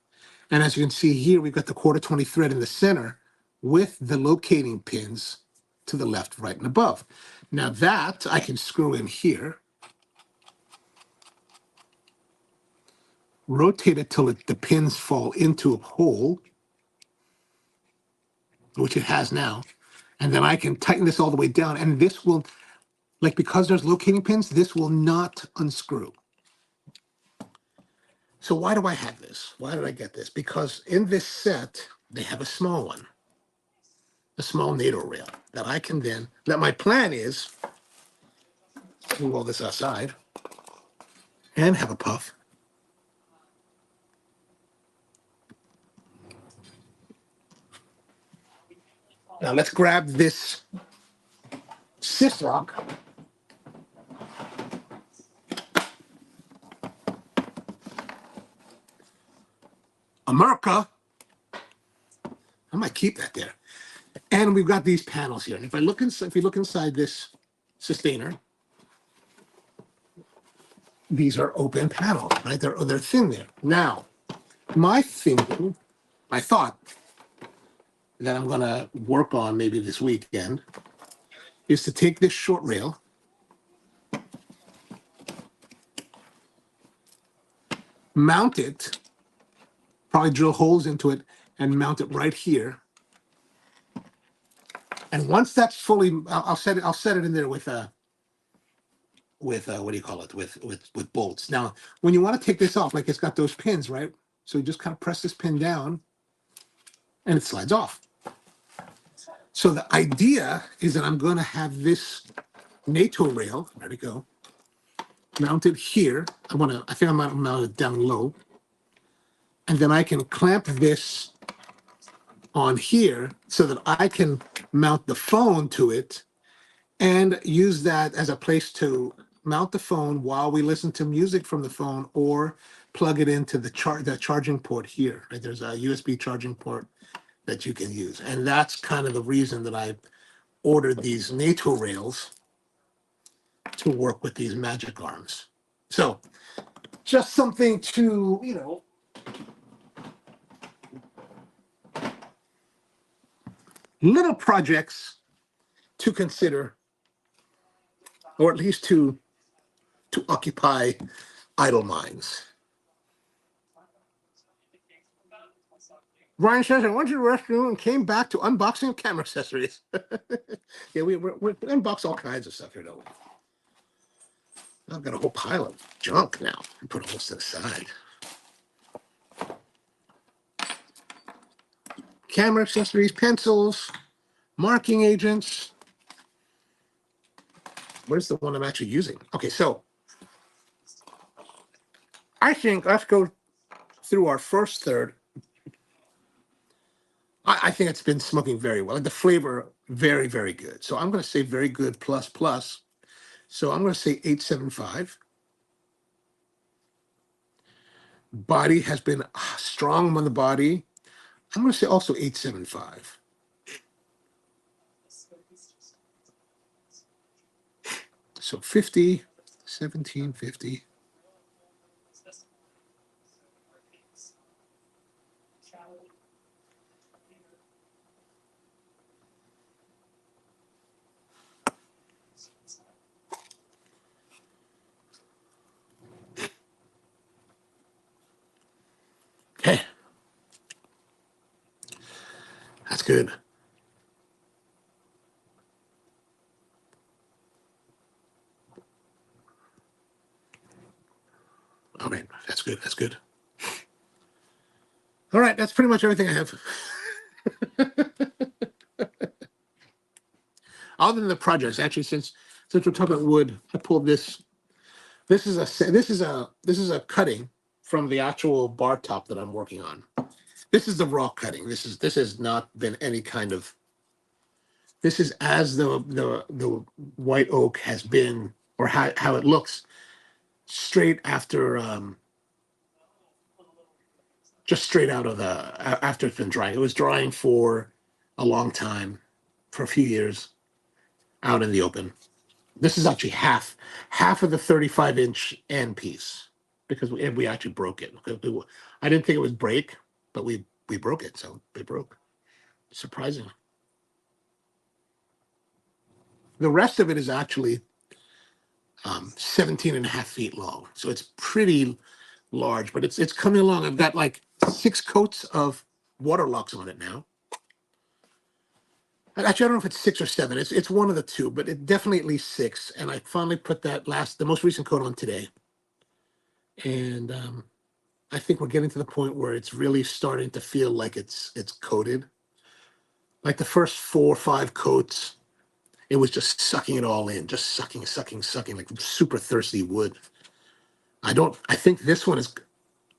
And as you can see here, we've got the 1/4 20 thread in the center with the locating pins to the left, right, and above. Now that I can screw in here, rotate it till the pins fall into a hole, which it has now. And then I can tighten this all the way down. And this will, like, because there's locating pins, this will not unscrew. So why do I have this? Why did I get this? Because in this set, they have a small one, a small NATO rail that I can then, that my plan is, move all this outside and have a puff. Now let's grab this Sysrock. America. I might keep that there. And we've got these panels here. And if you look inside this sustainer, these are open panels, right? They're thin there. Now, my thought that I'm gonna work on maybe this weekend is to take this short rail, mount it, probably drill holes into it and mount it right here. And once that's fully, I'll set it in there with what do you call it? With bolts. Now, when you want to take this off, like it's got those pins, right? So you just kind of press this pin down and it slides off. So the idea is that I'm going to have this NATO rail, there we go, mounted here. I think I'm going to mount it down low. And then I can clamp this on here so that I can mount the phone to it and use that as a place to mount the phone while we listen to music from the phone, or plug it into the charging port here. Right? There's a USB charging port that you can use. And that's kind of the reason that I ordered these NATO rails to work with these magic arms. So just something to, little projects to consider, or at least to occupy idle minds. Ryan says, I went to the restroom and came back to unboxing camera accessories. Yeah, we unbox all kinds of stuff here, don't we? I've got a whole pile of junk now. I put all this to the side. Camera accessories, pencils, marking agents. Where's the one I'm actually using? Okay, so I think let's go through our first third. I think it's been smoking very well. The flavor, very, very good. So I'm going to say very good plus plus. So I'm going to say 875. Body has been strong on the body. I'm going to say also 875. So 50, 1750. Okay. That's good. All right, that's good. That's good. All right, that's pretty much everything I have. Other than the projects, actually, since we're talking about wood, I pulled this This is a cutting from the actual bar top that I'm working on. This is the raw cutting. This has not been any kind of. This is as the white oak has been, or how it looks straight after, just straight out of after it's been drying. It was drying for a long time, for a few years, out in the open. This is actually half of the 35-inch end piece, because we actually broke it. I didn't think it would break, but we broke it, so it broke. Surprisingly. The rest of it is actually 17 and a half feet long. So it's pretty large, but it's coming along. I've got like 6 coats of waterlocks on it now. Actually, I don't know if it's 6 or 7. It's one of the two, but it definitely at least 6. And I finally put the most recent coat on today. And I think we're getting to the point where it's really starting to feel like it's coated. Like the first 4 or 5 coats, it was just sucking it all in, just sucking, like super thirsty wood. I think this one is,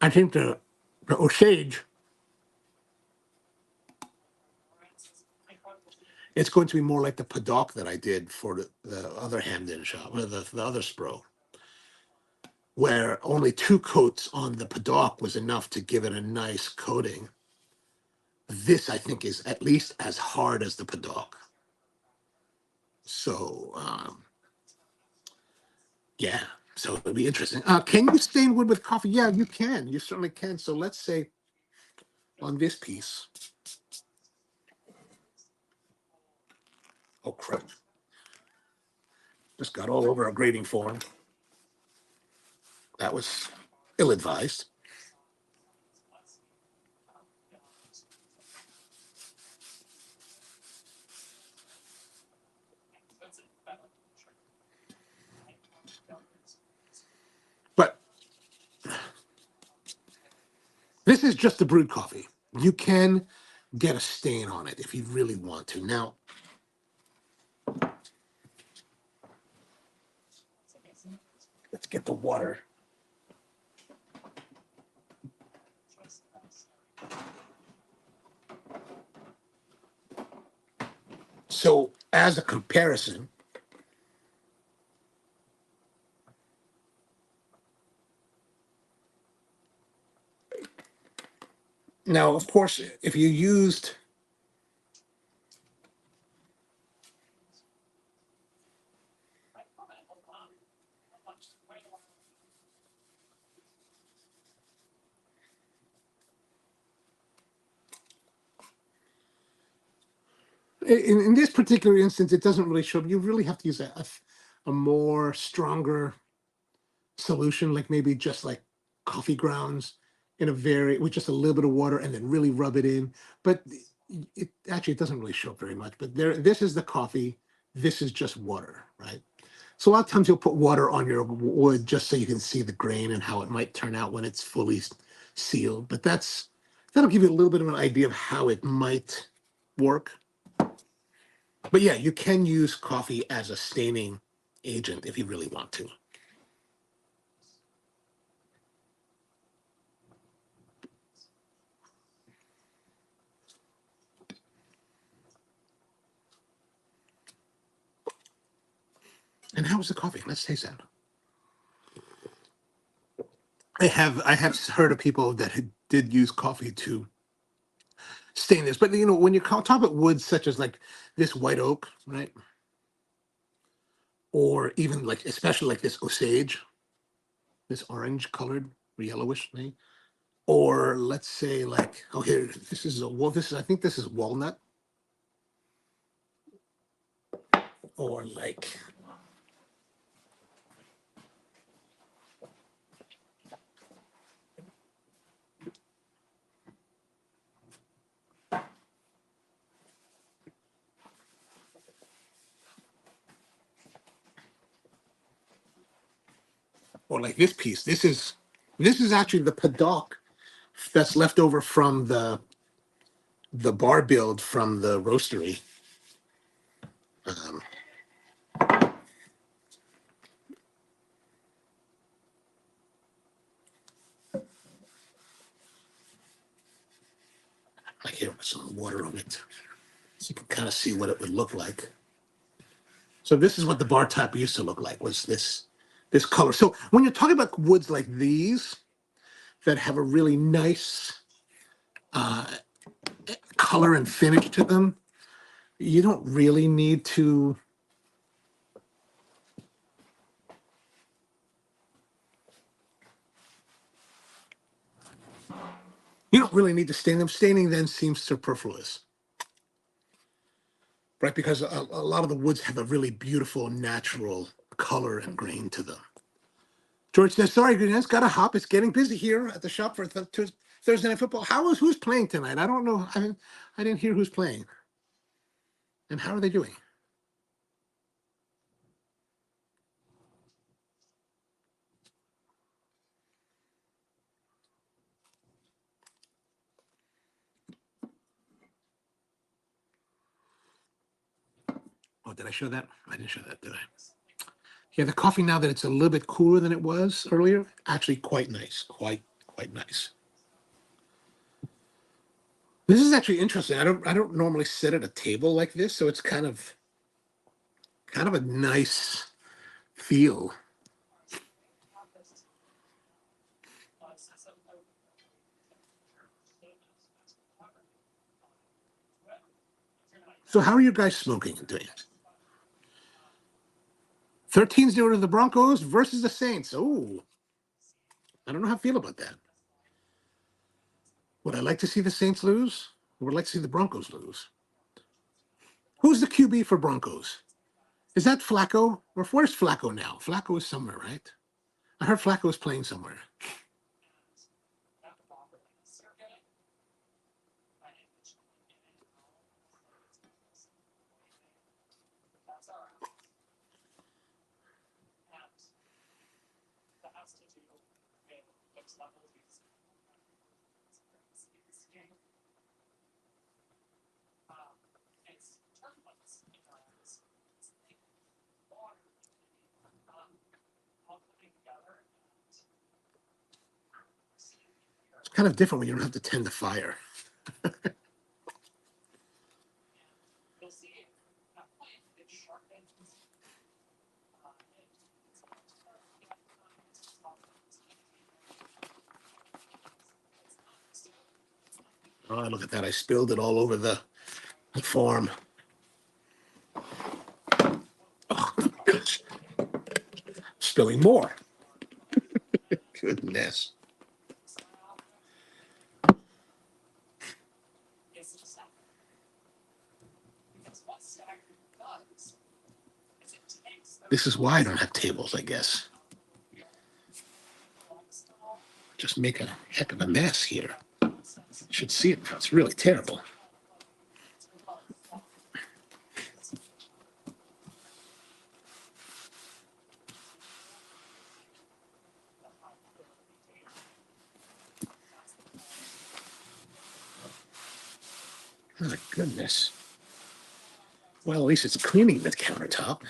I think the Osage, it's going to be more like the Paddock that I did for the other Hamden shop, or the other Spro, where only 2 coats on the Paddock was enough to give it a nice coating. This, I think, is at least as hard as the Paddock. So, yeah, so it'll be interesting. Can you stain wood with coffee? Yeah, you can. You certainly can. So let's say on this piece, oh crap, just got all over a grading form. That was ill-advised. But this is just the brewed coffee. You can get a stain on it if you really want to. Now, let's get the water. So, as a comparison, now, of course, if you used in this particular instance, it doesn't really show. You really have to use a more stronger solution, like maybe just like coffee grounds with just a little bit of water, and then really rub it in. But it doesn't really show up very much. But this is the coffee. This is just water, right? So a lot of times you'll put water on your wood just so you can see the grain and how it might turn out when it's fully sealed. But that'll give you a little bit of an idea of how it might work. But yeah, you can use coffee as a staining agent if you really want to. And how was the coffee? Let's taste that. I have heard of people that did use coffee to stain this, but when you talk about woods such as like this white oak, right, or even like especially like this Osage, this orange colored or yellowish thing, or let's say like here I think this is walnut, or like this piece. This is actually the Paddock that's left over from the bar build from the roastery. Um, put some water on it so you can kind of see what it would look like. So this is what the bar top used to look like, was this color. So when you're talking about woods like these that have a really nice color and finish to them, you don't really need to stain them. Staining then seems superfluous, right? Because a lot of the woods have a really beautiful natural color and grain to them. George says, sorry, Greenhouse, got to hop. It's getting busy here at the shop for Thursday Night Football. Who's playing tonight? I don't know. I didn't hear who's playing. And how are they doing? Oh, did I show that? I didn't show that, did I? Yeah, the coffee, now that it's a little bit cooler than it was earlier, actually quite nice. Quite nice. This is actually interesting. I don't normally sit at a table like this, so it's kind of a nice feel. So how are you guys smoking and doing it? 13-0 to the Broncos versus the Saints. Oh, I don't know how I feel about that. Would I like to see the Saints lose? Or would I like to see the Broncos lose? Who's the QB for Broncos? Is that Flacco? Or where's Flacco now? Flacco is somewhere, right? I heard Flacco is playing somewhere. It's kind of different when you don't have to tend the fire. Oh, look at that. I spilled it all over the farm. Oh, gosh. Spilling more. Goodness. This is why I don't have tables, I guess. Just make a heck of a mess here. You should see it. It's really terrible. Oh, my goodness. Well, at least it's cleaning the countertop.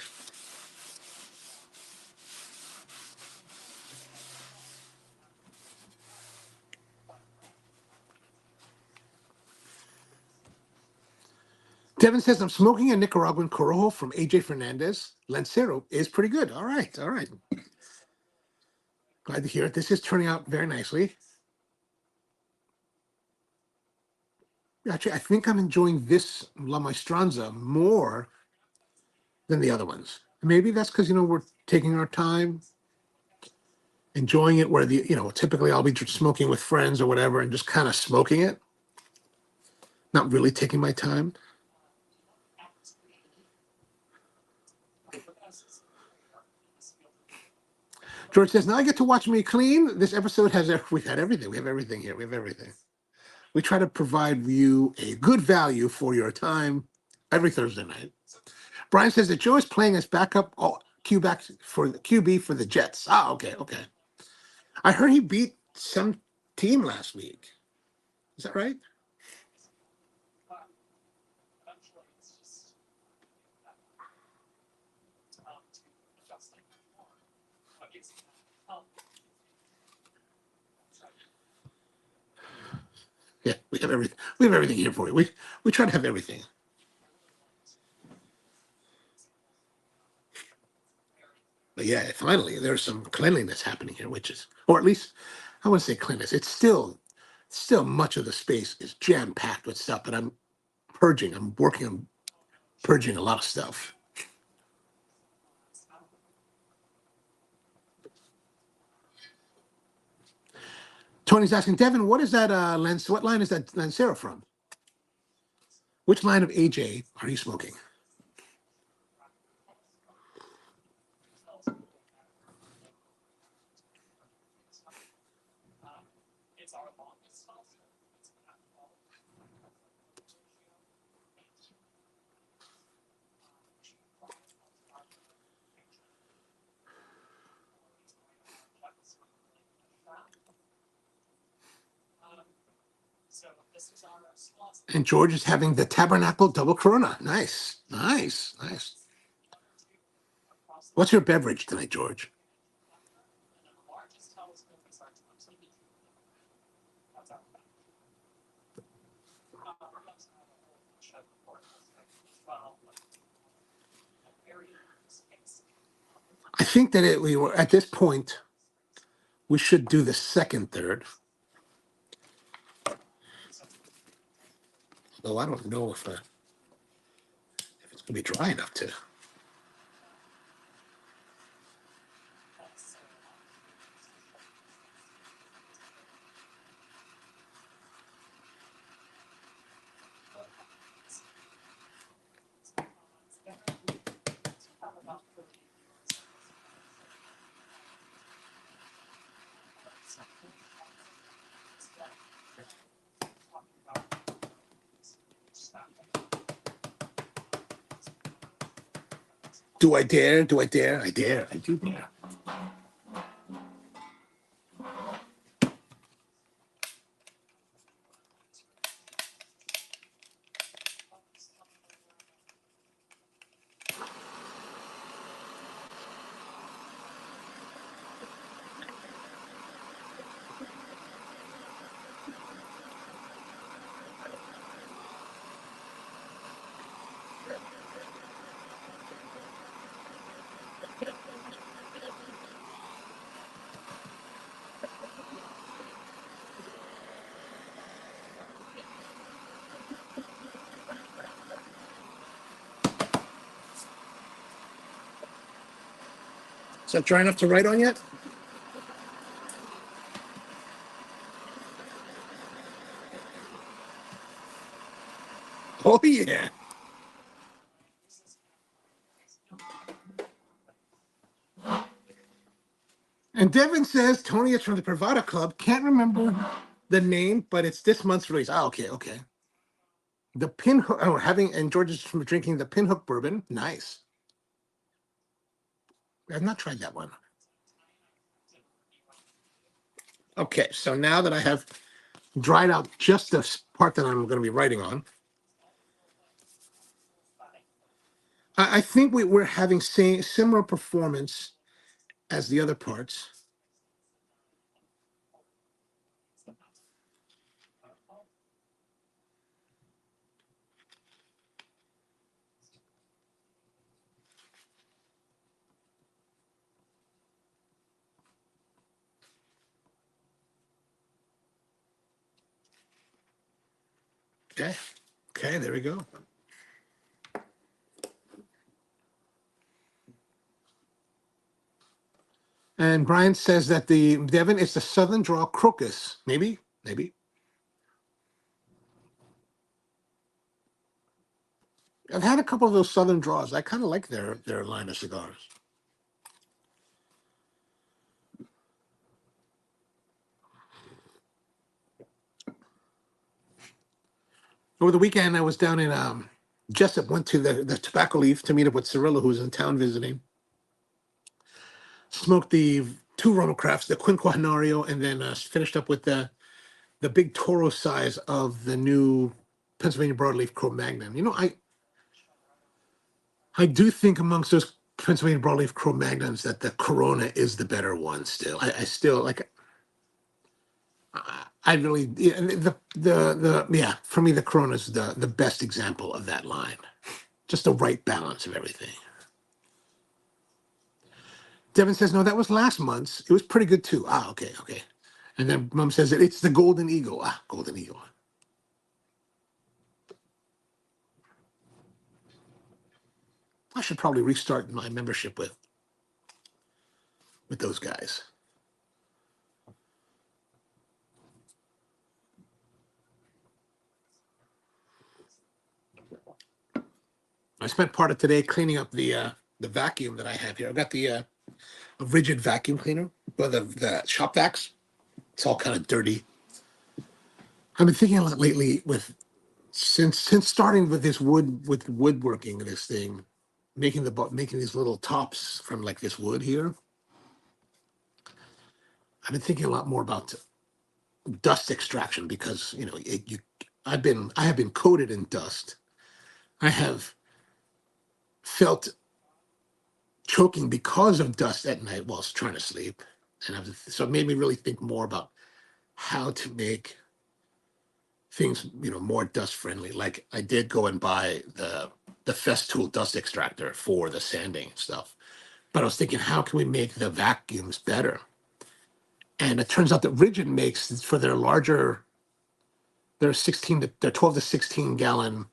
Devin says, I'm smoking a Nicaraguan Corojo from AJ Fernandez. Lancero is pretty good. All right. Glad to hear it. This is turning out very nicely. Actually, I think I'm enjoying this La Maestranza more than the other ones. Maybe that's because, we're taking our time, enjoying it, where typically I'll be smoking with friends or whatever and just kind of smoking it, not really taking my time. George says, now I get to watch me clean. This episode we've had everything. We have everything here. We have everything. We try to provide you a good value for your time every Thursday night. Brian says that Joe is playing as backup QB for the Jets. Ah, okay. I heard he beat some team last week. Is that right? Yeah. We have everything. We have everything here for you. We try to have everything. But yeah, finally, there's some cleanliness happening here, which is, or at least I wouldn't say cleanliness. It's still much of the space is jam packed with stuff. But I'm purging. I'm working on purging a lot of stuff. Tony's asking, Devin, what is that lens? What line is that Lancero from? Which line of AJ are you smoking? And George is having the Tabernacle Double Corona. Nice, nice, nice. What's your beverage tonight, George? I think that we were at this point. We should do the second third. Though I don't know if it's gonna be dry enough to. Do I dare? Do I dare? I dare. I do dare. Is that dry enough to write on yet? Oh yeah. And Devin says Tony is from the Privada Club. Can't remember the name, but it's this month's release. Ah, okay, okay. The Pinhook. Oh, having and George is from drinking the Pinhook bourbon. Nice. I've not tried that one. Okay, so now that I have dried out just the part that I'm going to be writing on, I think we're having similar performance as the other parts. Okay, okay, there we go. And Brian says that the Devin is the Southern Draw Crocus. Maybe, maybe. I've had a couple of those Southern Draws. I kind of like their line of cigars. Over the weekend, I was down in Jessup. Went to the Tobacco Leaf to meet up with Cirillo, who's in town visiting. Smoked the two RoMa crafts, the Quinquagnario, and then finished up with the big Toro size of the new Pennsylvania Broadleaf CroMagnon. You know, I do think amongst those Pennsylvania Broadleaf CroMagnons that the Corona is the better one still. I still like I really, yeah, yeah, for me, the Corona is the best example of that line. Just the right balance of everything. Devin says, no, that was last month's. It was pretty good too. Ah, okay, okay. And then Mom says that it's the Golden Eagle. Ah, Golden Eagle. I should probably restart my membership with those guys. I spent part of today cleaning up the vacuum that I have here. I've got the a rigid vacuum cleaner, but the shop vacs. It's all kind of dirty. I've been thinking a lot lately with since starting with this woodworking, this thing, making these little tops from like this wood here. I've been thinking a lot more about dust extraction because I have been coated in dust. I have felt choking because of dust at night while trying to sleep, and so it made me really think more about how to make things more dust friendly. Like I did go and buy the Festool dust extractor for the sanding stuff, but I was thinking, how can we make the vacuums better? And it turns out that Rigid makes for their larger, their 12 to 16 gallon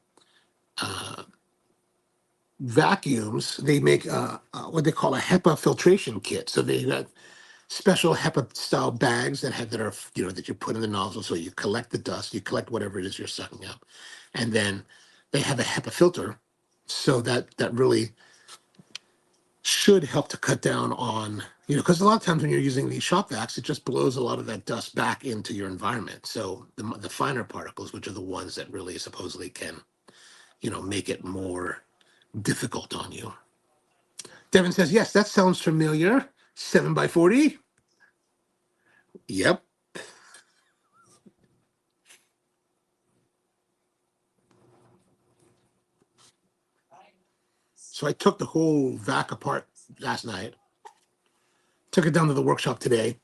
vacuums. They make what they call a HEPA filtration kit. So they got special HEPA style bags that you put in the nozzle. So you collect the dust, you collect whatever it is you're sucking up, and then they have a HEPA filter. So that really should help to cut down on, because a lot of times when you're using these shop vacs, it just blows a lot of that dust back into your environment. So the finer particles, which are the ones that really supposedly can, make it more difficult on you. Devin says, yes, that sounds familiar. 7x40. Yep. So I took the whole vac apart last night, took it down to the workshop today,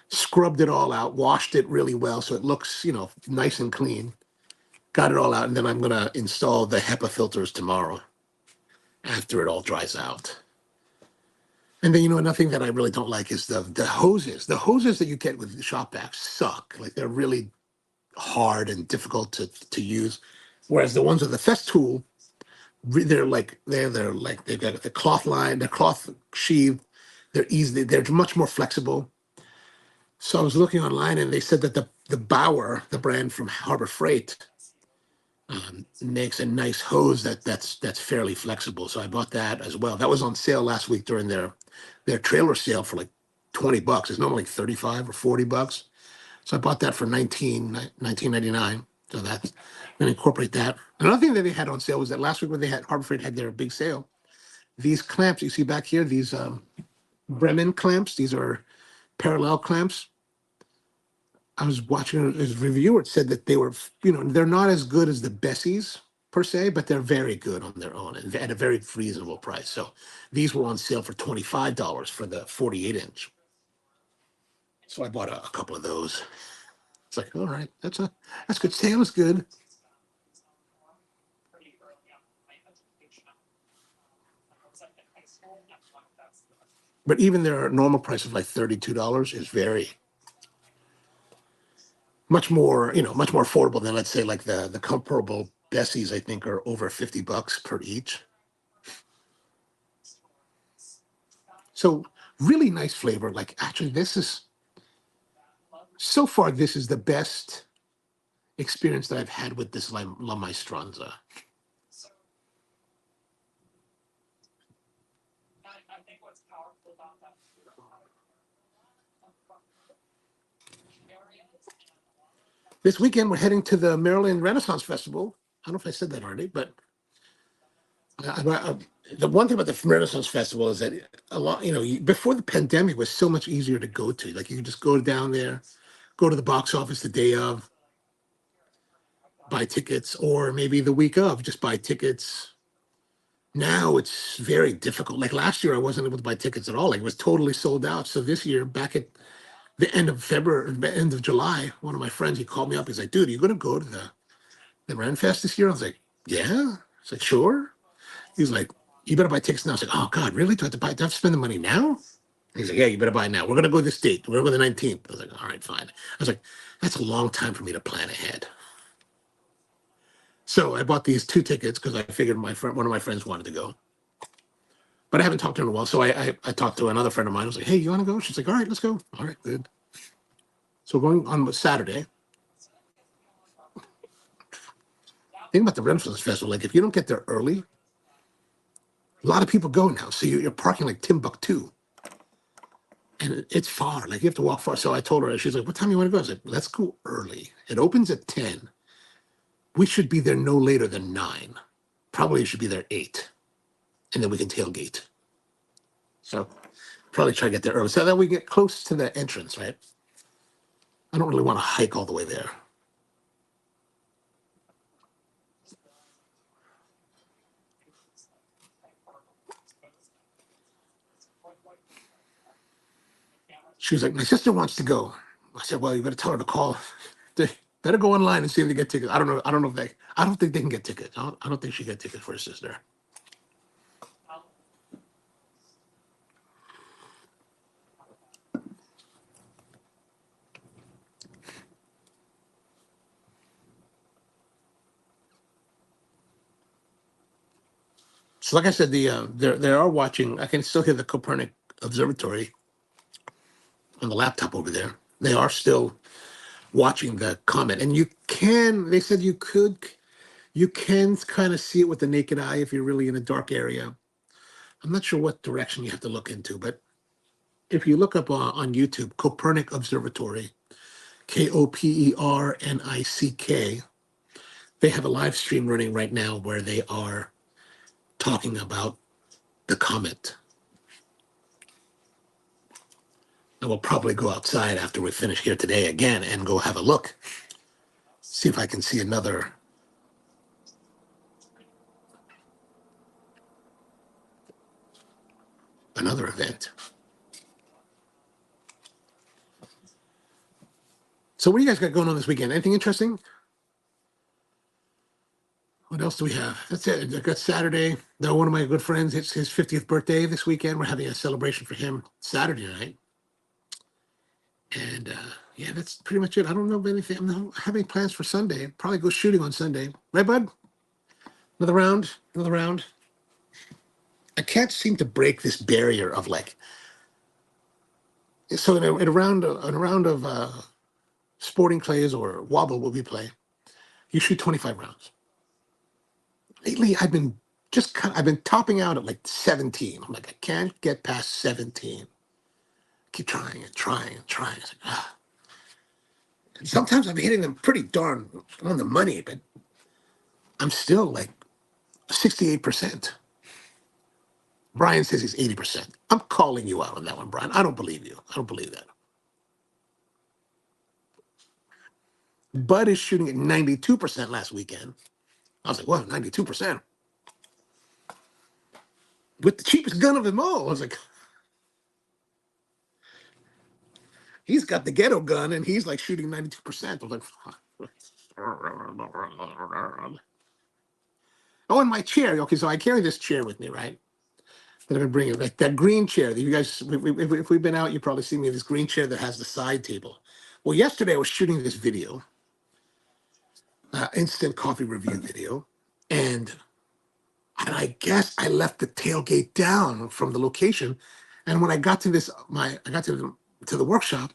scrubbed it all out, washed it really well so it looks, nice and clean. Got it all out, and then I'm going to install the HEPA filters tomorrow after it all dries out. And then, another thing that I really don't like is the hoses. The hoses that you get with the shop vacs suck. Like, they're really hard and difficult to use. Whereas the ones with the Festool, they've got the cloth line, the cloth sheath. They're much more flexible. So I was looking online, and they said that the Bauer, the brand from Harbor Freight, makes a nice hose that's fairly flexible. So I bought that as well. That was on sale last week during their trailer sale for like $20. It's normally like 35 or $40. So I bought that for $19.99. So that's going to incorporate that. Another thing that they had on sale was that last week when Harbor Freight had their big sale, these clamps you see back here, these Bremen clamps, these are parallel clamps. I was watching a reviewer. It said that they were, they're not as good as the Bessies per se, but they're very good on their own and at a very reasonable price. So these were on sale for $25 for the 48-inch. So I bought a couple of those. It's like, all right, that's good. Sale is good. But even their normal price of like $32 is very much more affordable than, let's say, like the comparable Bessies. I think are over $50 per each. So really nice flavor. Like, actually, so far this is the best experience that I've had with this La Maestranza. This weekend we're heading to the Maryland Renaissance Festival. I don't know if I said that already, but the one thing about the Renaissance Festival is that a lot, before the pandemic, it was so much easier to go to. Like, you could just go down there, go to the box office the day of, buy tickets, or maybe the week of, just buy tickets. Now it's very difficult. Like last year, I wasn't able to buy tickets at all. Like, it was totally sold out. So this year, back at the end of February, the end of July, one of my friends, he called me up. He's like, dude, are you going to go to the Ren Fest this year? I was like, yeah. He's like, sure. He's like, you better buy tickets now. I was like, oh, God, really? Do I have to spend the money now? He's like, yeah, you better buy it now. We're going to go this date. We're going to go the 19th. I was like, all right, fine. I was like, that's a long time for me to plan ahead. So I bought these 2 tickets because I figured one of my friends wanted to go. But I haven't talked to her in a while. So I talked to another friend of mine. I was like, hey, you want to go? She's like, all right, let's go. All right, good. So we're going on Saturday. Think about the Renaissance Festival. Like, if you don't get there early, a lot of people go now. So you're parking like Timbuktu. And it's far. Like, you have to walk far. So I told her, she's like, what time you want to go? I was like, let's go early. It opens at 10. We should be there no later than 9. Probably should be there 8. And then we can tailgate. So probably try to get there early so that we get close to the entrance, right? I don't really want to hike all the way there. She was like, my sister wants to go. I said, well, you better tell her to call. They better go online and see if they get tickets. I don't know. I don't think they can get tickets. I don't think she get tickets for her sister. So like I said, they are watching. I can still hear the Copernic Observatory on the laptop over there. They are still watching the comet, and they said you can kind of see it with the naked eye if you're really in a dark area. I'm not sure what direction you have to look into, but if you look up on YouTube, Copernic Observatory, Kopernick, they have a live stream running right now where they are talking about the comet. And we'll probably go outside after we finish here today again and go have a look. See if I can see another event. So what do you guys got going on this weekend? Anything interesting? What else do we have? That's it. I got Saturday. Now, one of my good friends, it's his 50th birthday this weekend. We're having a celebration for him Saturday night. And yeah, that's pretty much it. I don't know of anything. I'm not having plans for Sunday. Probably go shooting on Sunday. Right, bud? Another round. I can't seem to break this barrier of like, so in a round of sporting clays or wobble what we play, you shoot 25 rounds. Lately, I've been topping out at like 17. I'm like, I can't get past 17. Keep trying and trying and trying. It's like, ah. And sometimes I'm hitting them pretty darn on the money, but I'm still like 68%. Brian says he's 80%. I'm calling you out on that one, Brian. I don't believe you. I don't believe that. Bud is shooting at 92% last weekend. I was like, well, 92%. With the cheapest gun of them all. I was like, he's got the ghetto gun and he's like shooting 92%. I was like, oh, and my chair. Okay, so I carry this chair with me, right? That I've been bringing, like that green chair that you guys, if we've been out, you probably see me this green chair that has the side table. Well, yesterday I was shooting this video, instant coffee review video, and I guess I left the tailgate down from the location. And when I got to to the workshop,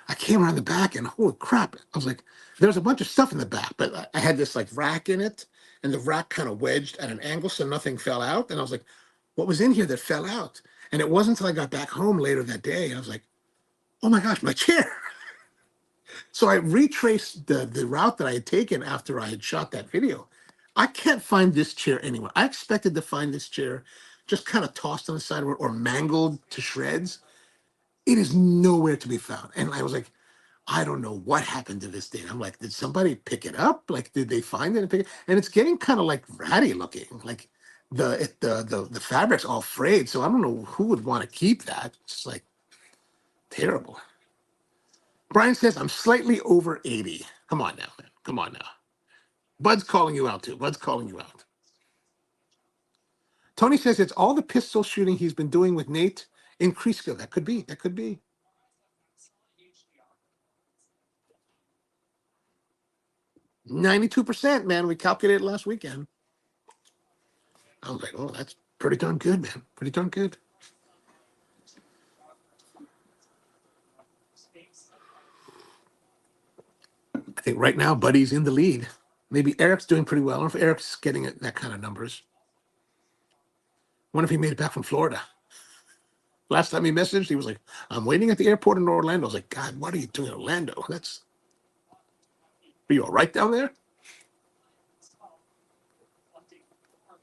I came around the back and holy crap, I was like, there's a bunch of stuff in the back, but I had this like rack in it and the rack kind of wedged at an angle so nothing fell out. And I was like, what was in here that fell out? And it wasn't until I got back home later that day, I was like, oh my gosh, my chair. So I retraced the route that I had taken after I had shot that video. I can't find this chair anywhere. I expected to find this chair just kind of tossed on the side or mangled to shreds. It is nowhere to be found. And I was like, I don't know what happened to this thing. I'm like, did somebody pick it up? Like, did they find it and pick it? And it's getting kind of like ratty looking. Like the fabric's all frayed. So I don't know who would want to keep that. It's like terrible. Brian says, I'm slightly over 80. Come on now, man. Come on now. Bud's calling you out, too. Bud's calling you out. Tony says it's all the pistol shooting he's been doing with Nate. Increased skill. That could be. That could be. 92%, man. We calculated last weekend. I was like, oh, that's pretty darn good, man. Pretty darn good. I think right now, Buddy's in the lead. Maybe Eric's doing pretty well. I don't know if Eric's getting that kind of numbers. Wonder if he made it back from Florida. Last time he messaged, he was like, I'm waiting at the airport in Orlando. I was like, God, what are you doing in Orlando? Are you all right down there?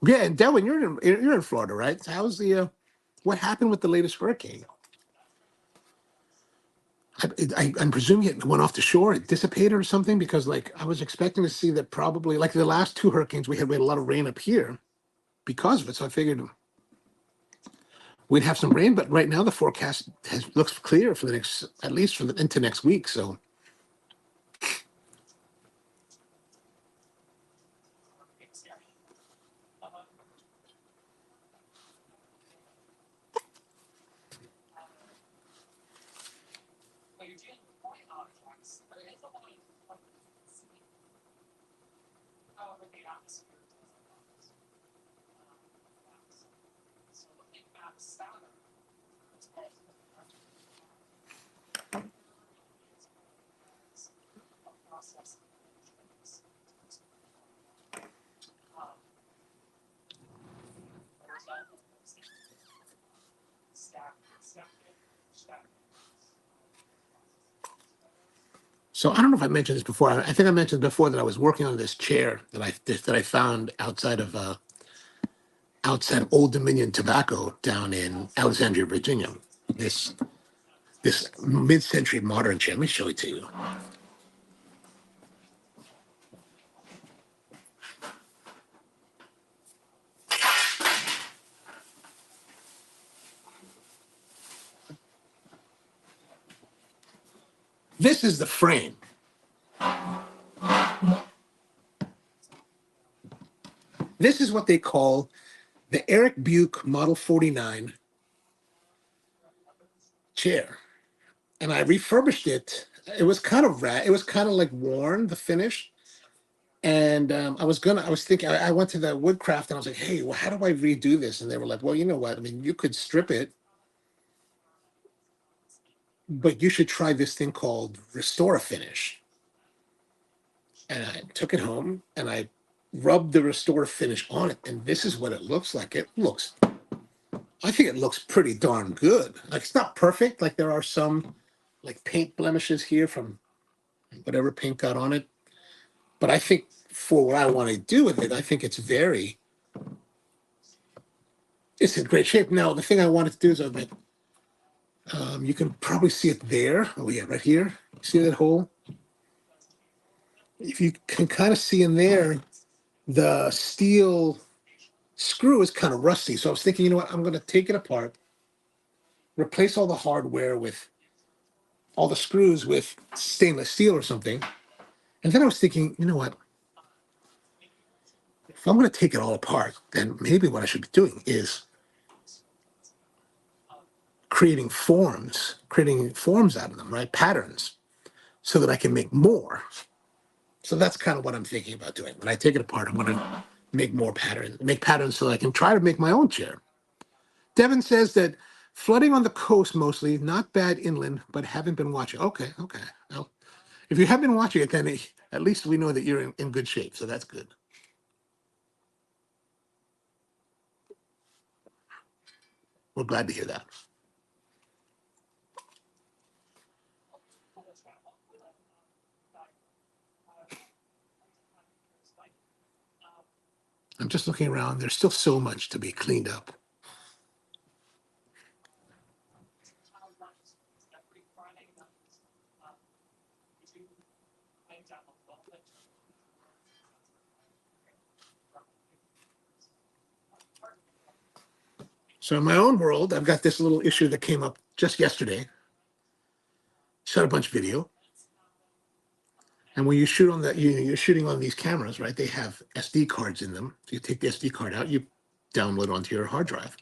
Yeah, and Devin, you're in Florida, right? So how's what happened with the latest hurricane? I'm presuming it went off the shore, it dissipated or something, because like I was expecting to see that probably like the last two hurricanes we had a lot of rain up here because of it. So I figured we'd have some rain, but right now the forecast looks clear for the next, at least for into next week. So So I don't know if I mentioned this before. I think I mentioned before that I was working on this chair that I found outside Old Dominion Tobacco down in Alexandria, Virginia. This mid-century modern chair. Let me show it to you. This is the frame. This is what they call the Eric Buke Model 49 chair. And I refurbished it. It was kind of it was kind of like worn, the finish. And I was thinking, I went to the Woodcraft and I was like, hey, well, how do I redo this? And they were like, well, you know what? I mean, you could strip it, but you should try this thing called Restore a Finish. And I took it home and I rubbed the Restore Finish on it. And this is what it looks like. I think it looks pretty darn good. Like, it's not perfect. Like, there are some like paint blemishes here from whatever paint got on it. But I think for what I want to do with it, I think it's in great shape. Now, the thing I wanted to do is you can probably see it there. Oh yeah, right here. See that hole? If you can kind of see in there, the steel screw is kind of rusty. So I was thinking, you know what? I'm going to take it apart, replace all the hardware with all the screws with stainless steel or something. And then I was thinking, you know what? If I'm going to take it all apart, then maybe what I should be doing is creating forms out of them, right? Patterns, so that I can make more. So that's kind of what I'm thinking about doing. When I take it apart, I'm going to make patterns so that I can try to make my own chair. Devin says that flooding on the coast mostly, not bad inland, but haven't been watching. Okay. Well, if you have been watching it, then at least we know that you're in good shape. So that's good. We're glad to hear that. I'm just looking around. There's still so much to be cleaned up. So in my own world, I've got this little issue that came up just yesterday. Shot a bunch of video. And when you shoot on that, you're shooting on these cameras, right? They have SD cards in them. So you take the SD card out, you download onto your hard drive.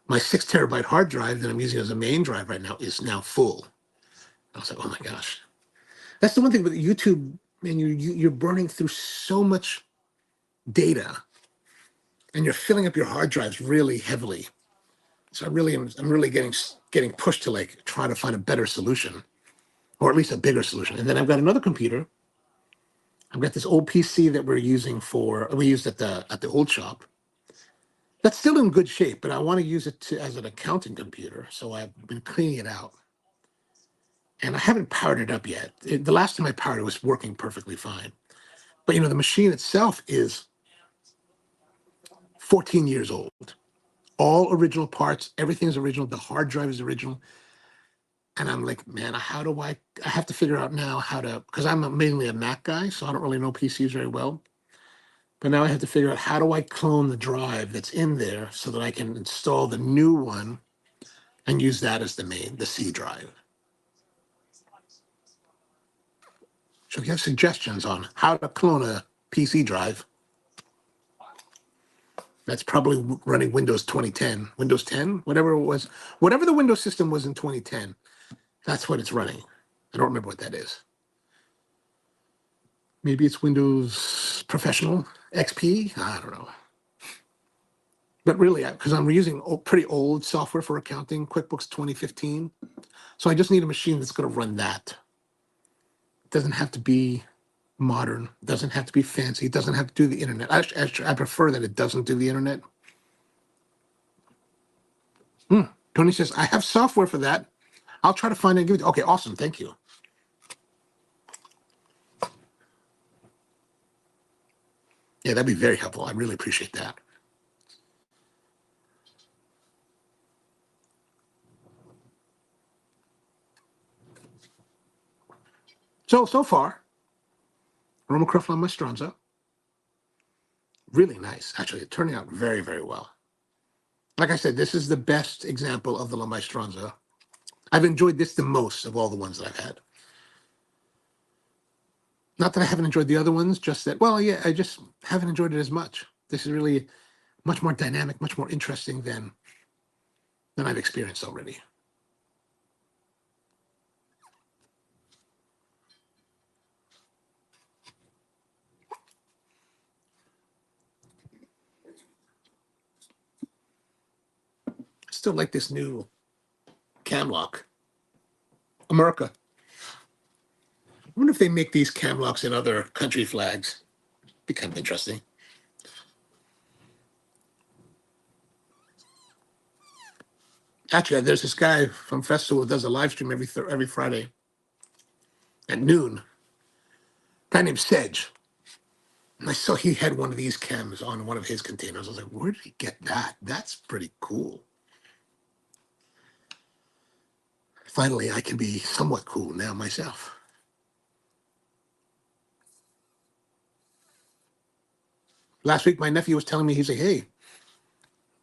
My 6 terabyte hard drive that I'm using as a main drive right now is now full. I was like, oh my gosh. That's the one thing with YouTube, man, you're burning through so much data and you're filling up your hard drives really heavily. So I'm really getting pushed to like try to find a better solution, or at least a bigger solution. And then I've got another computer. I've got this old PC that we used at the old shop. That's still in good shape, but I want to use it as an accounting computer. So I've been cleaning it out. And I haven't powered it up yet. The last time I powered it was working perfectly fine. But the machine itself is 14 years old. All original parts, everything is original. The hard drive is original. And I'm like, man, how do I have to figure out now how to, because I'm mainly a Mac guy, so I don't really know PCs very well. But now I have to figure out how do I clone the drive that's in there so that I can install the new one and use that as the C drive. So if you have suggestions on how to clone a PC drive, that's probably running Windows 2010, Windows 10, whatever it was, whatever the Windows system was in 2010, that's what it's running. I don't remember what that is. Maybe it's Windows Professional, XP, I don't know. But really, because I'm using pretty old software for accounting, QuickBooks 2015. So I just need a machine that's going to run that. It doesn't have to be modern, doesn't have to be fancy, it doesn't have to do the internet. I prefer that it doesn't do the internet. Tony says, I have software for that. I'll try to find it and give it. Okay, awesome, thank you. Yeah, that'd be very helpful. I really appreciate that. So far, RoMa Maestranza, really nice. Actually, it's turning out very, very well. Like I said, this is the best example of the La Maestranza. I've enjoyed this the most of all the ones that I've had. Not that I haven't enjoyed the other ones, just that, well, yeah, I just haven't enjoyed it as much. This is really much more dynamic, much more interesting than I've experienced already. I still like this new cam lock. America. I wonder if they make these cam locks in other country flags. Be kind of interesting. Actually, there's this guy from Festival who does a live stream every Friday at noon. A guy named Sedge. And I saw he had one of these cams on one of his containers. I was like, where did he get that? That's pretty cool. Finally, I can be somewhat cool now myself. Last week, my nephew was telling me, he's like, hey,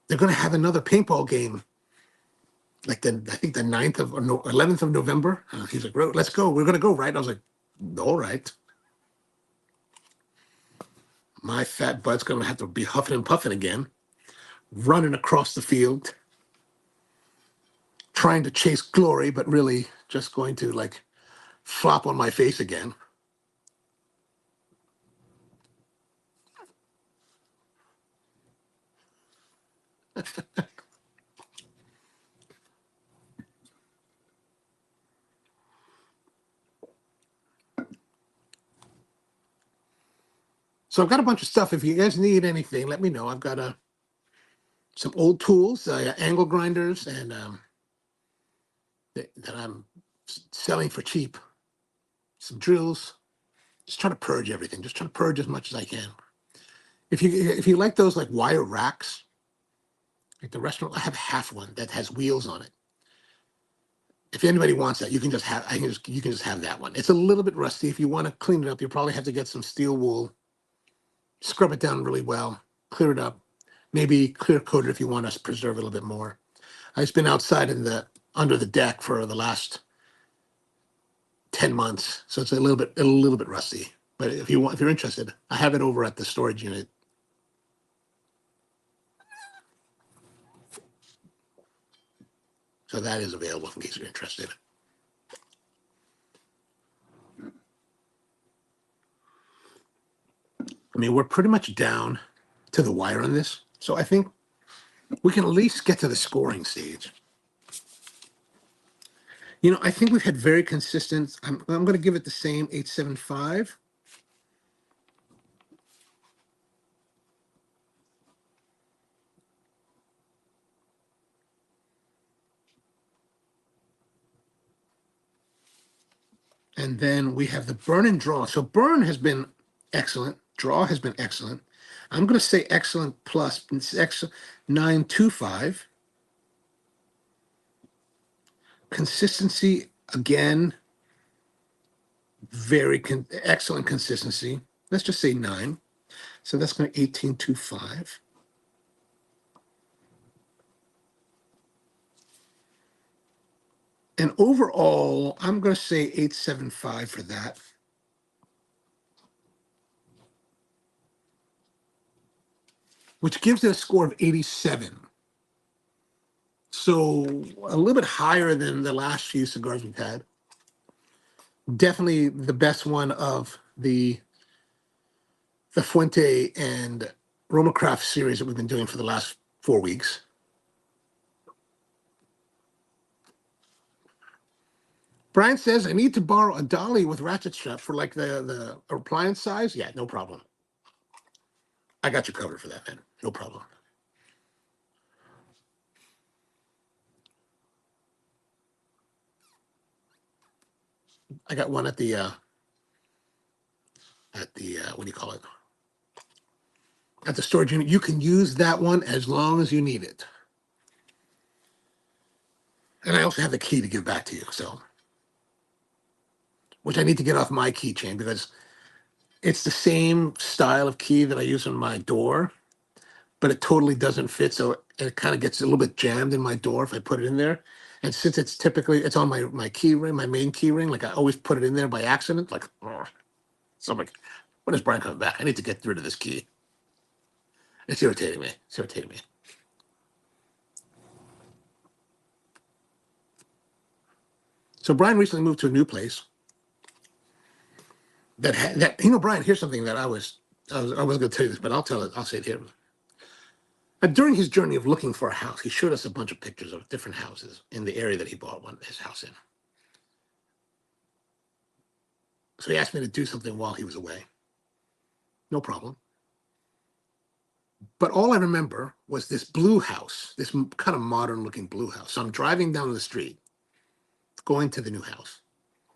they're going to have another paintball game. Like I think the 9th of or 11th of November. He's like, let's go. We're going to go, right? I was like, all right. My fat butt's going to have to be huffing and puffing again, running across the field, trying to chase glory, but really just going to like flop on my face again. So I've got a bunch of stuff. If you guys need anything, let me know. I've got some old tools, angle grinders, and that I'm selling for cheap. Some drills. Just trying to purge everything. Just trying to purge as much as I can. If you like those like wire racks, like the restaurant, I have half one that has wheels on it. If anybody wants that, you can just have that one. It's a little bit rusty. If you want to clean it up, you probably have to get some steel wool, scrub it down really well, clear it up, maybe clear coat it if you want to preserve it a little bit more. I've been outside under the deck for the last 10 months, so it's a little bit rusty. But if you're interested, I have it over at the storage unit. So that is available in case you're interested. I mean, we're pretty much down to the wire on this. So I think we can at least get to the scoring stage. You know, I think we've had very consistent. I'm going to give it the same 8.75. And then we have the burn and draw. So burn has been excellent. Draw has been excellent. I'm going to say excellent plus 9.25. Consistency, again, very excellent consistency. Let's just say 9. So that's going to 18.25. And overall, I'm going to say 8.75 for that. Which gives it a score of 87. So a little bit higher than the last few cigars we've had. Definitely the best one of the Fuente and RoMa Craft series that we've been doing for the last 4 weeks. Brian says, I need to borrow a dolly with ratchet strap for like the appliance size. Yeah, no problem. I got you covered for that, man. No problem. I got one at the what do you call it? At the storage unit. You can use that one as long as you need it. And I also have the key to give back to you, so, which I need to get off my keychain because it's the same style of key that I use on my door, but it totally doesn't fit. So it kind of gets a little bit jammed in my door if I put it in there. And since it's on my key ring, my main key ring, like I always put it in there by accident. Like, so I'm like, when is Brian coming back? I need to get rid of this key. It's irritating me. It's irritating me. So Brian recently moved to a new place. Brian, here's something that I was going to tell you this, but I'll tell it. I'll say it here. During his journey of looking for a house, he showed us a bunch of pictures of different houses in the area that he bought his house in. So he asked me to do something while he was away. No problem. But all I remember was this blue house, this kind of modern looking blue house. So I'm driving down the street, going to the new house,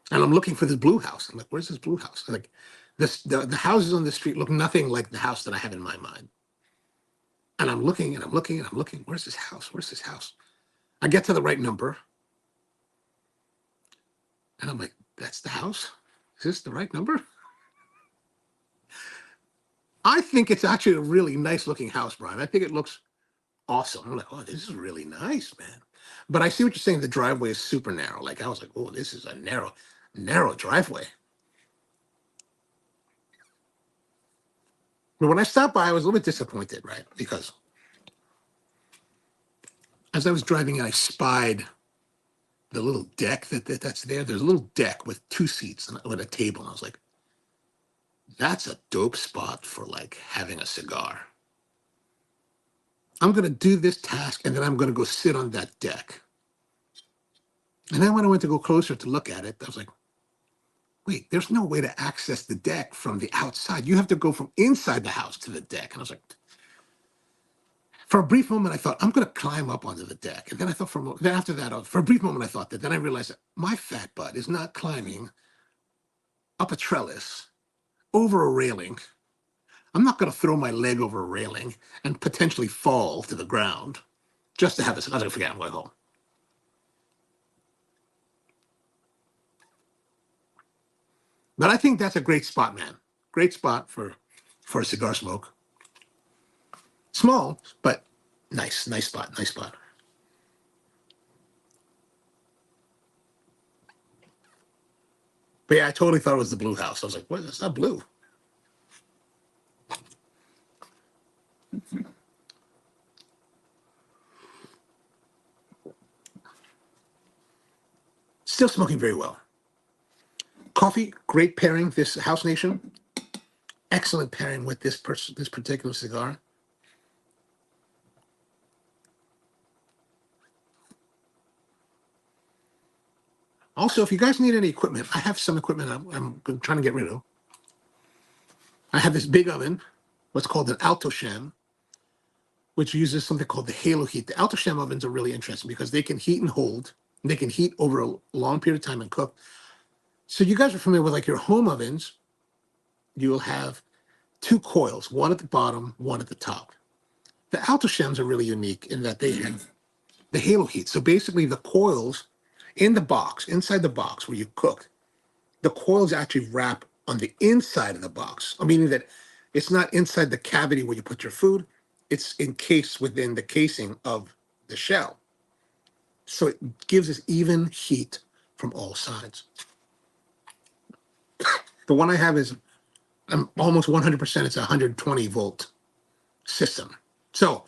and I'm looking for this blue house. I'm like, where's this blue house? I'm like, the houses on the street look nothing like the house that I have in my mind. And I'm looking and I'm looking and I'm looking. Where's this house? Where's this house? I get to the right number. And I'm like, that's the house? Is this the right number? I think it's actually a really nice looking house, Brian. I think it looks awesome. I'm like, oh, this is really nice, man. But I see what you're saying. The driveway is super narrow. Like I was like, oh, this is a narrow driveway. But when I stopped by, I was a little bit disappointed, right? Because as I was driving in, I spied the little deck that's there. There's a little deck with 2 seats and with a table. And I was like, that's a dope spot for like having a cigar. I'm going to do this task and then I'm going to go sit on that deck. And then when I went to go closer to look at it, I was like, wait, there's no way to access the deck from the outside. You have to go from inside the house to the deck. And I was like, for a brief moment, I thought, I'm going to climb up onto the deck. And then I thought, then after that, for a brief moment, I thought that. Then I realized that my fat butt is not climbing up a trellis, over a railing. I'm not going to throw my leg over a railing and potentially fall to the ground just to have this. I was like, forget it, I'm going home. But I think that's a great spot, man. Great spot for a cigar smoke. Small, but nice spot, nice spot. But yeah, I totally thought it was the blue house. I was like, what? That's not blue. Still smoking very well. Coffee, great pairing. This House Nation, excellent pairing with this particular cigar. Also, if you guys need any equipment, I have some equipment I'm trying to get rid of. I have this big oven, what's called an Alto Sham, which uses something called the halo heat. The Alto Sham ovens are really interesting because they can heat and hold. They can heat over a long period of time and cook. So you guys are familiar with like your home ovens. You will have two coils, one at the bottom, one at the top. The Alto Shams are really unique in that they have the halo heat. So basically the coils in the box, inside the box where you cook, the coils actually wrap on the inside of the box, meaning that it's not inside the cavity where you put your food. It's encased within the casing of the shell. So it gives us even heat from all sides. The one I have is almost 100%. It's a 120 volt system. So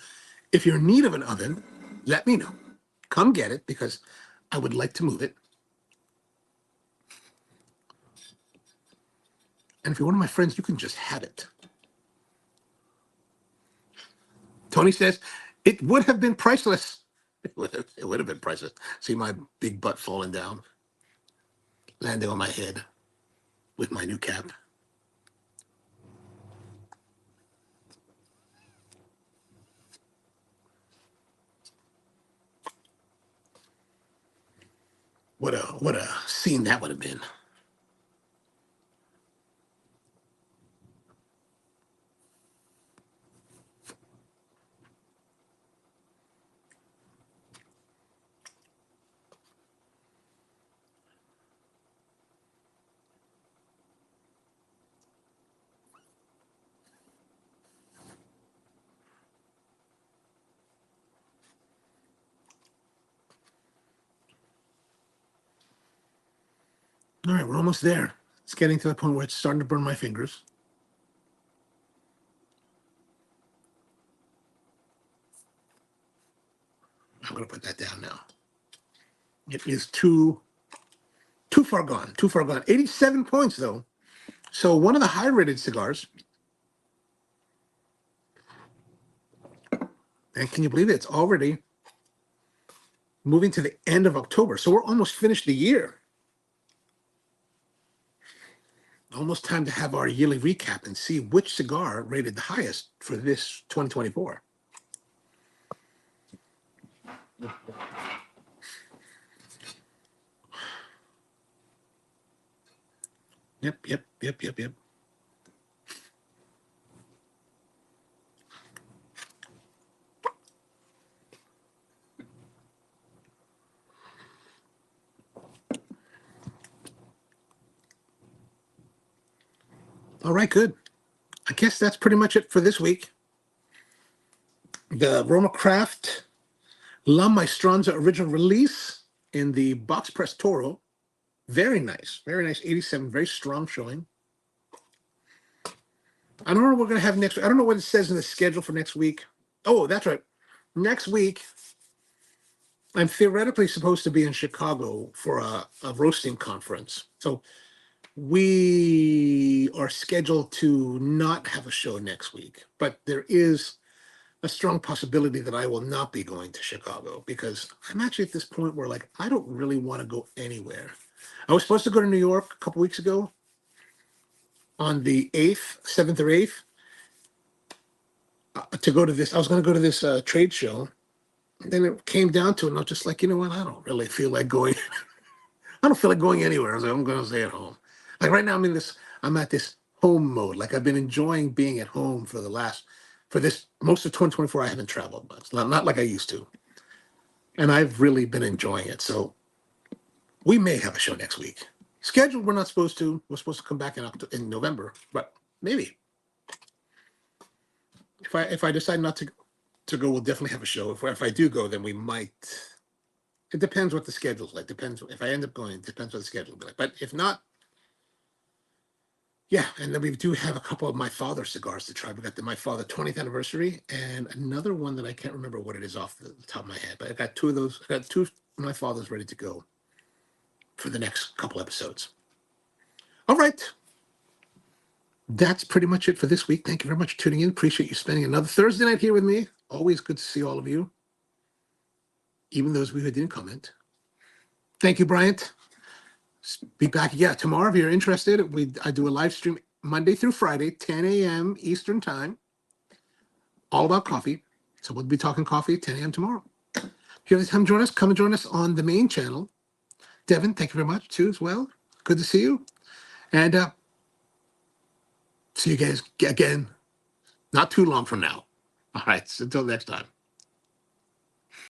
if you're in need of an oven, let me know. Come get it because I would like to move it. And if you're one of my friends, you can just have it. Tony says, it would have been priceless. It would have been priceless. See my big butt falling down, landing on my head with my new cap. What a scene that would have been. All right, we're almost there. It's getting to the point where it's starting to burn my fingers. I'm going to put that down now. It is too far gone. Too far gone. 87 points, though. So one of the high-rated cigars. And can you believe it? It's already moving to the end of October. So we're almost finished the year. Almost time to have our yearly recap and see which cigar rated the highest for this 2024. Yep. All right, good. I guess that's pretty much it for this week. The RoMa Craft La Maestranza original release in the box press Toro. Very nice. 87, very strong showing. I don't know what we're going to have next week. I don't know what it says in the schedule for next week. Oh, that's right. Next week, I'm theoretically supposed to be in Chicago for a roasting conference. So we are scheduled to not have a show next week, but there is a strong possibility that I will not be going to Chicago because I'm actually at this point where like I don't really want to go anywhere. I was supposed to go to New York a couple weeks ago on the 8th, 7th or 8th to go to this. I was going to go to this trade show. And then it came down to it, and I was just like, you know what? I don't really feel like going. I don't feel like going anywhere. I was like, I'm going to stay at home. Like right now, I'm at this home mode. Like I've been enjoying being at home for this most of 2024. I haven't traveled much, not like I used to, and I've really been enjoying it. So we may have a show next week. Scheduled, we're not supposed to. We're supposed to come back in November, but maybe if I decide not to go, we'll definitely have a show. If I do go, then we might. It depends what the schedule's like. Depends if I end up going. It depends what the schedule will be like. But if not, Yeah, and then we do have a couple of my father's cigars to try. We got the my father 20th anniversary and another one that I can't remember what it is off the top of my head, but I got two of those. I got two of my father's ready to go for the next couple episodes. All right. That's pretty much it for this week. Thank you very much for tuning in. Appreciate you spending another Thursday night here with me. Always good to see all of you, even those of you who didn't comment. Thank you, Bryant. Be back again tomorrow if you're interested. I do a live stream Monday through Friday, 10 a.m. Eastern time, all about coffee. So we'll be talking coffee 10 a.m. tomorrow. If you have time to join us, come and join us on the main channel. Devin, thank you very much too as well. Good to see you. And see you guys again not too long from now. All right, so until next time.